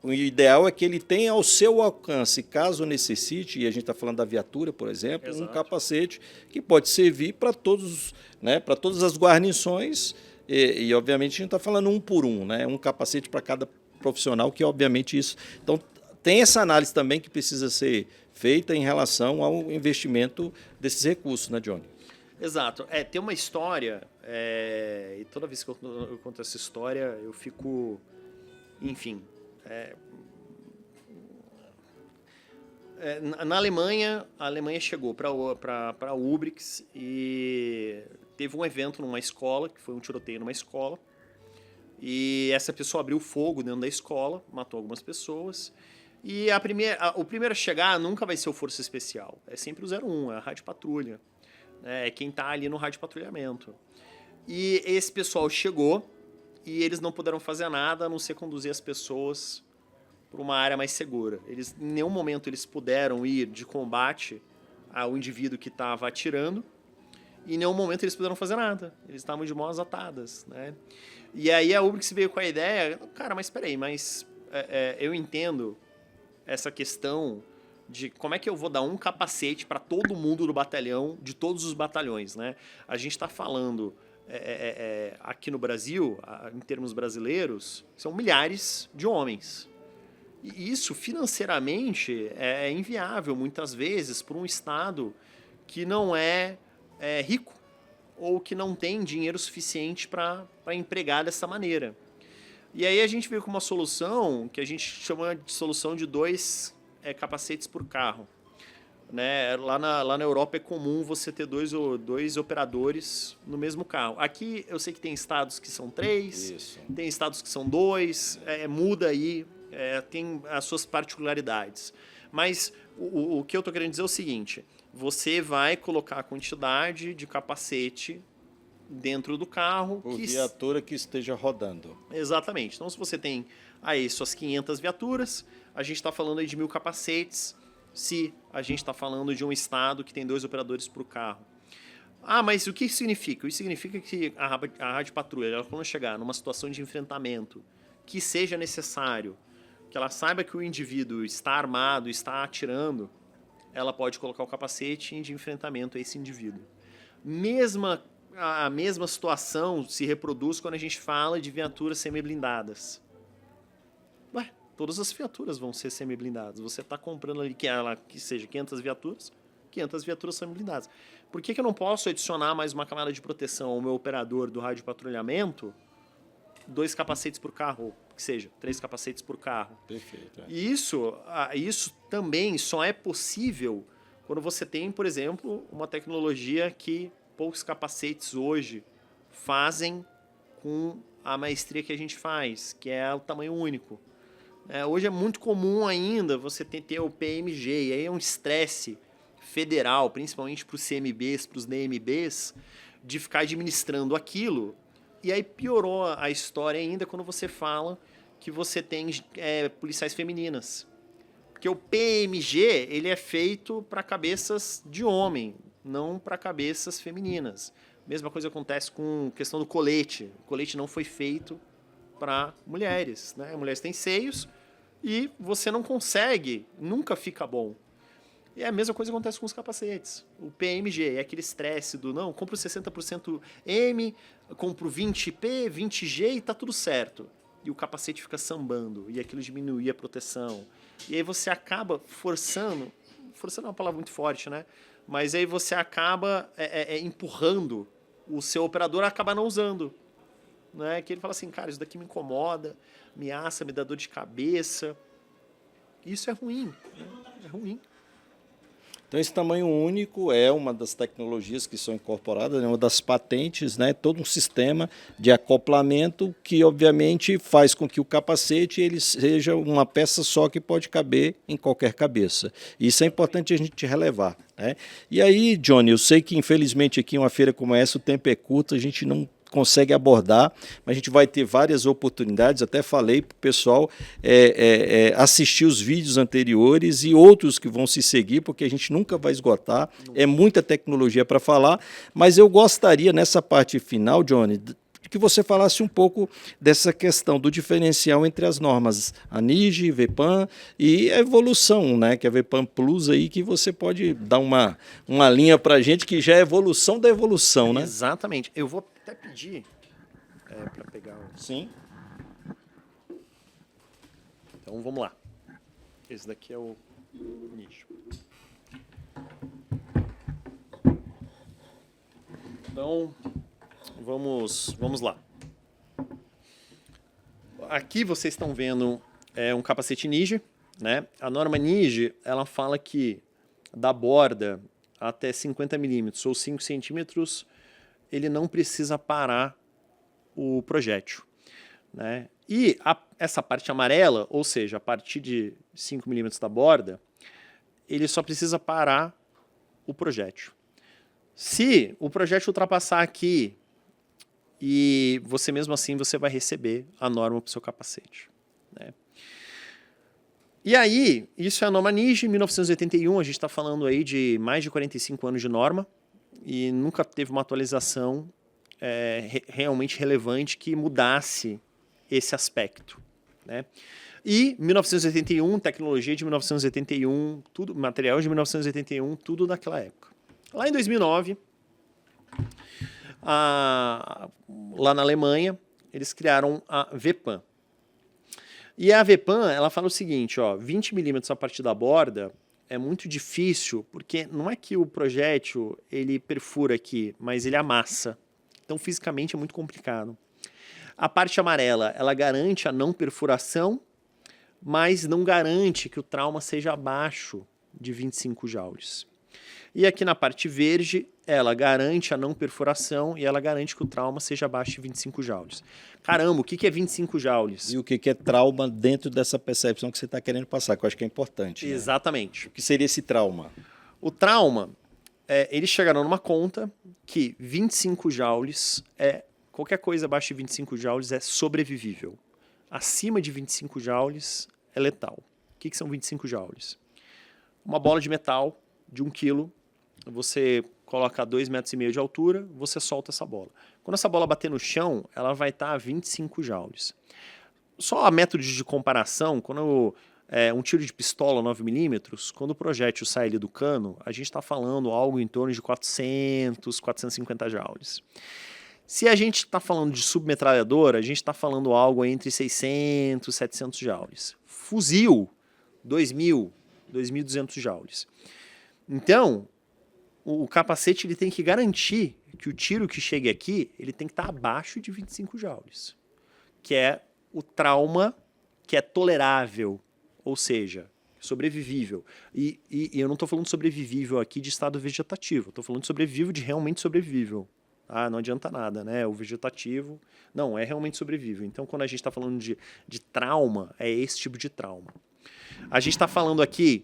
o ideal é que ele tenha ao seu alcance, caso necessite, e a gente está falando da viatura, por exemplo, Exato. Um capacete que pode servir para todos, né, para todas as guarnições, e obviamente a gente está falando um por um, né, um capacete para cada profissional, que obviamente isso. Então, tem essa análise também que precisa ser feita em relação ao investimento desses recursos, né, Johnny? Exato. Tem uma história, e toda vez que eu conto essa história, eu fico, enfim. Na Alemanha, a Alemanha chegou para a Ubrix e teve um evento numa escola, que foi um tiroteio numa escola, e essa pessoa abriu fogo dentro da escola, matou algumas pessoas, e o primeiro a chegar nunca vai ser o Força Especial, é sempre o 01, é a Rádio Patrulha, é quem está ali no rádio patrulhamento. E esse pessoal chegou e eles não puderam fazer nada a não ser conduzir as pessoas para uma área mais segura. Em nenhum momento eles puderam ir de combate ao indivíduo que estava atirando, e em nenhum momento eles puderam fazer nada. Eles estavam de mãos atadas, né? E aí a Ubrix veio com a ideia, cara, mas espera aí, eu entendo essa questão de como é que eu vou dar um capacete para todo mundo do batalhão, de todos os batalhões, né? A gente está falando aqui no Brasil, em termos brasileiros, são milhares de homens. E isso, financeiramente, é inviável, muitas vezes, para um Estado que não é rico ou que não tem dinheiro suficiente para empregar dessa maneira. E aí a gente veio com uma solução que a gente chama de solução de 2 capacetes por carro. Né? Lá na Europa é comum você ter dois operadores no mesmo carro. Aqui eu sei que tem estados que são 3, isso. Tem estados que são 2, muda aí, tem as suas particularidades. Mas o que eu estou querendo dizer é o seguinte: você vai colocar a quantidade de capacete dentro do carro. Por viatura que esteja rodando. Exatamente. Então, se você tem aí suas 500 viaturas, a gente está falando aí de 1.000 capacetes, se a gente está falando de um estado que tem 2 operadores por carro. Ah, mas o que isso significa? Isso significa que a rádio patrulha, quando chegar numa situação de enfrentamento que seja necessário, que ela saiba que o indivíduo está armado, está atirando, ela pode colocar o capacete de enfrentamento a esse indivíduo. A mesma situação se reproduz quando a gente fala de viaturas semi-blindadas. Todas as viaturas vão ser semi-blindadas. Você está comprando ali que seja 500 viaturas semi-blindadas. Por que eu não posso adicionar mais uma camada de proteção ao meu operador do rádio patrulhamento? 2 capacetes por carro, que seja, 3 capacetes por carro. Perfeito. E isso também só é possível quando você tem, por exemplo, uma tecnologia que poucos capacetes hoje fazem com a maestria que a gente faz, que é o tamanho único. Hoje é muito comum ainda você ter o PMG, e aí é um estresse federal, principalmente para os CMBs, para os DMBs, de ficar administrando aquilo. E aí piorou a história ainda quando você fala que você tem policiais femininas. Porque o PMG ele é feito para cabeças de homem, não para cabeças femininas. Mesma coisa acontece com a questão do colete. O colete não foi feito para mulheres, né? Mulheres têm seios e você não consegue, nunca fica bom. E a mesma coisa acontece com os capacetes. O PMG é aquele estresse do, não, compro 60% M, compro 20P, 20G e tá tudo certo. E o capacete fica sambando, e aquilo diminui a proteção. E aí você acaba forçando é uma palavra muito forte, né? Mas aí você acaba empurrando o seu operador a acabar não usando. Né? Que ele fala assim, cara, isso daqui me incomoda, me assa, me dá dor de cabeça. Isso é ruim, né? É ruim. Então, esse tamanho único é uma das tecnologias que são incorporadas, né, uma das patentes, né, todo um sistema de acoplamento que, obviamente, faz com que o capacete ele seja uma peça só que pode caber em qualquer cabeça. Isso é importante a gente relevar. Né? E aí, Johnny, eu sei que, infelizmente, aqui em uma feira como essa, o tempo é curto, a gente não consegue abordar, mas a gente vai ter várias oportunidades, até falei para o pessoal assistir os vídeos anteriores e outros que vão se seguir, porque a gente nunca vai esgotar, é muita tecnologia para falar, mas eu gostaria, nessa parte final, Johnny, que você falasse um pouco dessa questão do diferencial entre as normas ANIGE, VEPAM e a evolução, né, que é a VEPAM Plus aí, que você pode dar uma linha para a gente, que já é evolução da evolução, né? Exatamente. Eu vou até pedir para pegar o... Sim. Então vamos lá. Esse daqui é o nicho. Então vamos lá. Aqui vocês estão vendo um capacete NIGE, né? A norma NIGE, ela fala que da borda até 50 milímetros ou 5 centímetros, ele não precisa parar o projétil. Né? E essa parte amarela, ou seja, a partir de 5 milímetros da borda, ele só precisa parar o projétil. Se o projétil ultrapassar aqui, e você mesmo assim você vai receber a norma para o seu capacete. Né? E aí, isso é a norma NIGE, 1981, a gente está falando aí de mais de 45 anos de norma, e nunca teve uma atualização realmente relevante que mudasse esse aspecto. Né? E 1981, tecnologia de 1981, tudo, material de 1981, tudo naquela época. Lá em 2009, lá na Alemanha, eles criaram a VEPAM. E a VEPAM, ela fala o seguinte, ó, 20 milímetros a partir da borda é muito difícil, porque não é que o projétil ele perfura aqui, mas ele amassa. Então, fisicamente, é muito complicado. A parte amarela, ela garante a não perfuração, mas não garante que o trauma seja abaixo de 25 joules. E aqui na parte verde, ela garante a não perfuração e ela garante que o trauma seja abaixo de 25 joules. Caramba, o que é 25 joules? E o que é trauma dentro dessa percepção que você está querendo passar, que eu acho que é importante. Né? Exatamente. O que seria esse trauma? O trauma, eles chegaram numa conta que 25 joules qualquer coisa abaixo de 25 joules é sobrevivível. Acima de 25 joules é letal. O que são 25 joules? Uma bola de metal de 1 quilo, você coloca a 2,5 metros de altura, você solta essa bola. Quando essa bola bater no chão, ela vai estar a 25 joules. Só a método de comparação, quando um tiro de pistola 9mm, quando o projétil sai ali do cano, a gente está falando algo em torno de 400, 450 joules. Se a gente está falando de submetralhadora, a gente está falando algo entre 600 e 700 joules. Fuzil, 2.000, 2.200 joules. Então, o capacete ele tem que garantir que o tiro que chegue aqui, ele tem que estar abaixo de 25 joules, que é o trauma que é tolerável, ou seja, sobrevivível. E eu não estou falando sobrevivível aqui de estado vegetativo, estou falando de sobrevivível de realmente sobrevivível. Ah, não adianta nada, né? O vegetativo, não, é realmente sobrevivível. Então, quando a gente está falando de trauma, é esse tipo de trauma. A gente está falando aqui,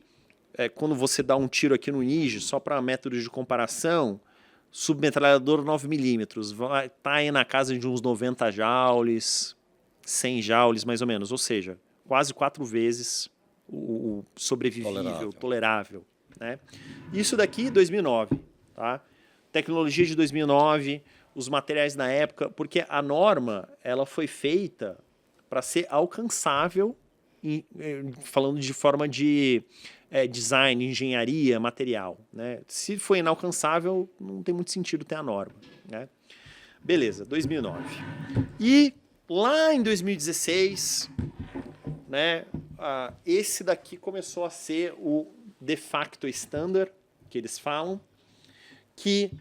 quando você dá um tiro aqui no NIGE, só para métodos de comparação, submetralhador 9mm, vai estar aí na casa de uns 90 joules, 100 joules mais ou menos, ou seja, quase 4 vezes o sobrevivível, tolerável. Né? Isso daqui, 2009, tá? Tecnologia de 2009, os materiais na época, porque a norma ela foi feita para ser alcançável falando de forma de design, engenharia, material, né? Se for inalcançável, não tem muito sentido ter a norma, né? Beleza, 2009. E lá em 2016, né, esse daqui começou a ser o de facto standard, que eles falam, que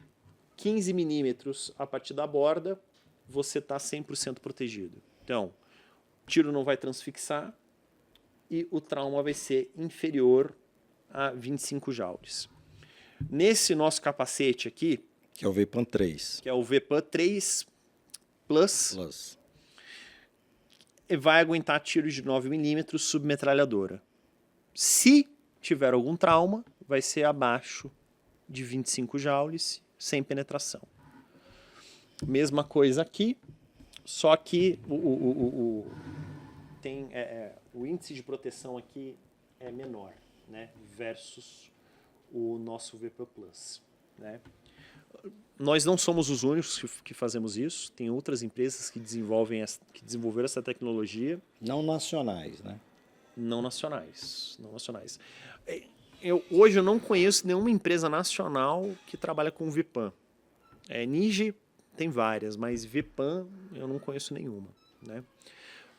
15 milímetros a partir da borda, você está 100% protegido. Então, o tiro não vai transfixar e o trauma vai ser inferior a 25 joules. Nesse nosso capacete aqui, que é o VPAN 3. Que é o VPAN 3 Plus. Vai aguentar tiros de 9 milímetros submetralhadora. Se tiver algum trauma, vai ser abaixo de 25 joules, sem penetração. Mesma coisa aqui, só que o índice de proteção aqui é menor, né, versus o nosso VPAN Plus, né? Nós não somos os únicos que fazemos isso. Tem outras empresas que desenvolveram essa tecnologia. Não nacionais, né? Não nacionais. Hoje eu não conheço nenhuma empresa nacional que trabalha com VPAN. NIGE tem várias, mas VPAN eu não conheço nenhuma, né?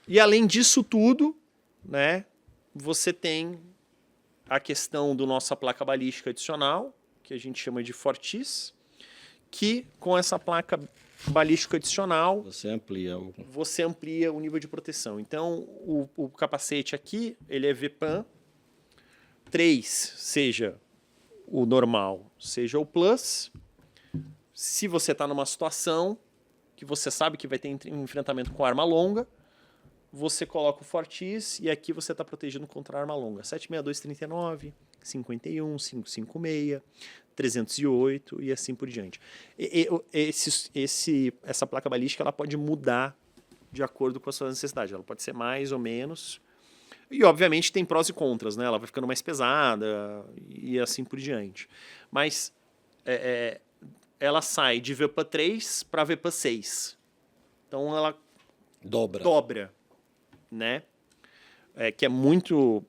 E além disso tudo, né, você tem a questão do nossa placa balística adicional, que a gente chama de Fortis, que com essa placa balística adicional você amplia o nível de proteção. Então, o capacete aqui, ele é VPAN 3, seja o normal, seja o Plus. Se você está numa situação que você sabe que vai ter enfrentamento com arma longa, você coloca o Fortis e aqui você está protegido contra a arma longa. 76239, 51, 556, 308 e assim por diante. Essa placa balística ela pode mudar de acordo com a sua necessidade. Ela pode ser mais ou menos. E, obviamente, tem prós e contras, né? Ela vai ficando mais pesada e assim por diante. Mas ela sai de VPAN 3 para VPAN 6. Então, ela dobra, né? Que é muito...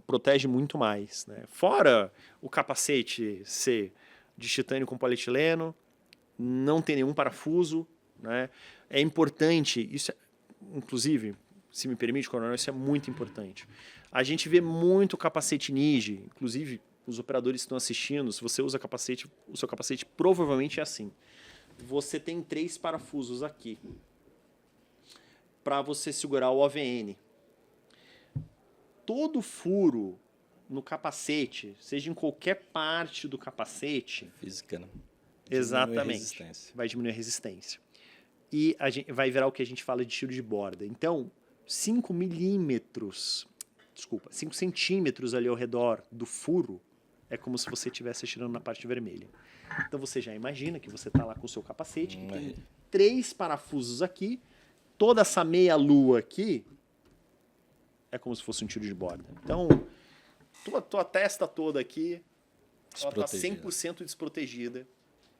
protege muito mais, né? Fora o capacete ser de titânio com polietileno, não tem nenhum parafuso, né? É importante, isso inclusive, se me permite, coronel, isso é muito importante. A gente vê muito capacete NIGE, inclusive os operadores que estão assistindo, se você usa capacete, o seu capacete provavelmente é assim. Você tem 3 parafusos aqui para você segurar o OVN. Todo furo no capacete, seja em qualquer parte do capacete... Física, né? Exatamente. Vai diminuir a resistência. E vai virar o que a gente fala de tiro de borda. Então, 5 centímetros ali ao redor do furo é como se você estivesse atirando na parte vermelha. Então, você já imagina que você está lá com o seu capacete, que tem 3 parafusos aqui, toda essa meia-lua aqui é como se fosse um tiro de borda. Então, tua testa toda aqui está 100% desprotegida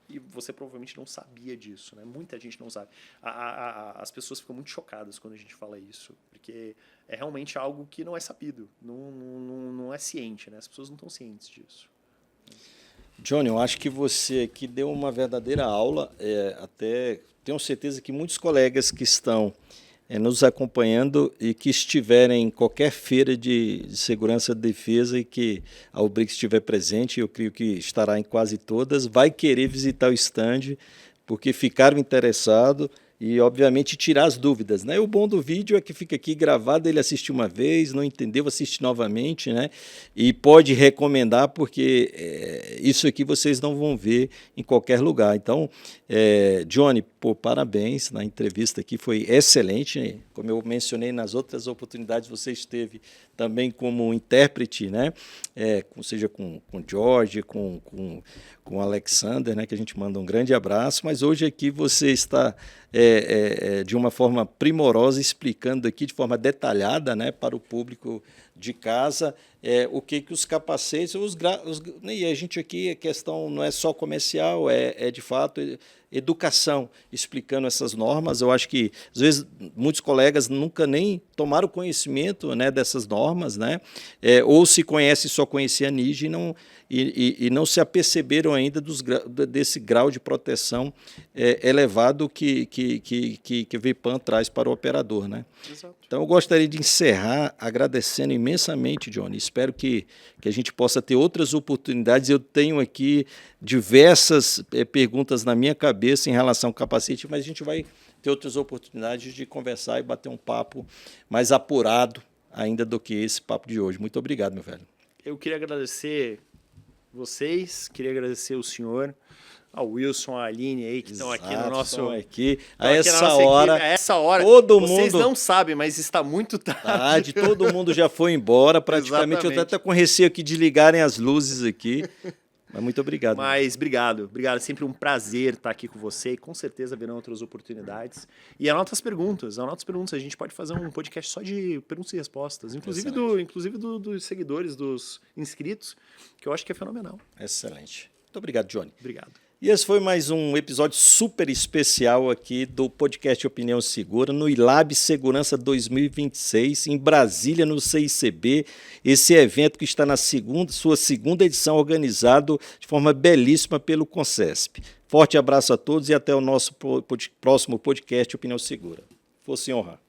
e você provavelmente não sabia disso, né? Muita gente não sabe. As pessoas ficam muito chocadas quando a gente fala isso, porque é realmente algo que não é sabido, não é ciente, né? As pessoas não estão cientes disso. Johnny, eu acho que você aqui deu uma verdadeira aula, até tenho certeza que muitos colegas que estão nos acompanhando e que estiverem em qualquer feira de segurança e defesa e que a Ubrix estiver presente, eu creio que estará em quase todas, vai querer visitar o stand porque ficaram interessados e, obviamente, tirar as dúvidas, né? O bom do vídeo é que fica aqui gravado, ele assiste uma vez, não entendeu, assiste novamente, né? E pode recomendar, porque isso aqui vocês não vão ver em qualquer lugar. Então, Johnny, parabéns, na entrevista aqui foi excelente, como eu mencionei nas outras oportunidades, você esteve também como intérprete, né? Seja com George, com o Alexander, né? Que a gente manda um grande abraço, mas hoje aqui você está de uma forma primorosa, explicando aqui de forma detalhada, né, para o público de casa, o que os capacetes, e a gente aqui, a questão não é só comercial, de fato, educação, explicando essas normas. Eu acho que, às vezes, muitos colegas nunca nem tomaram conhecimento, né, dessas normas, né? Ou se conhece, só conhecia a NIJ e não se aperceberam ainda desse grau de proteção elevado que a VPAN traz para o operador, né? Exato. Então, eu gostaria de encerrar agradecendo imensamente, Johnny. Espero que a gente possa ter outras oportunidades. Eu tenho aqui diversas perguntas na minha cabeça em relação ao capacete, mas a gente vai ter outras oportunidades de conversar e bater um papo mais apurado ainda do que esse papo de hoje. Muito obrigado, meu velho. Eu queria agradecer vocês, queria agradecer o senhor, ao Wilson, a Aline aí, que estão aqui no nosso... Aqui. A essa hora, todo vocês mundo, não sabem, mas está muito tarde. Todo mundo já foi embora, praticamente. Eu até estou com receio aqui de ligarem as luzes aqui. Mas muito obrigado. Mas obrigado. É sempre um prazer estar aqui com você e com certeza haverão outras oportunidades. E anota as perguntas. A gente pode fazer um podcast só de perguntas e respostas, inclusive dos seguidores, dos inscritos, que eu acho que é fenomenal. Excelente. Muito obrigado, Johnny. Obrigado. E esse foi mais um episódio super especial aqui do podcast Opinião Segura, no ILAB Segurança 2026, em Brasília, no CICB. Esse evento que está na sua segunda edição, organizado de forma belíssima pelo Concesp. Forte abraço a todos e até o nosso próximo podcast Opinião Segura. Fosse honra.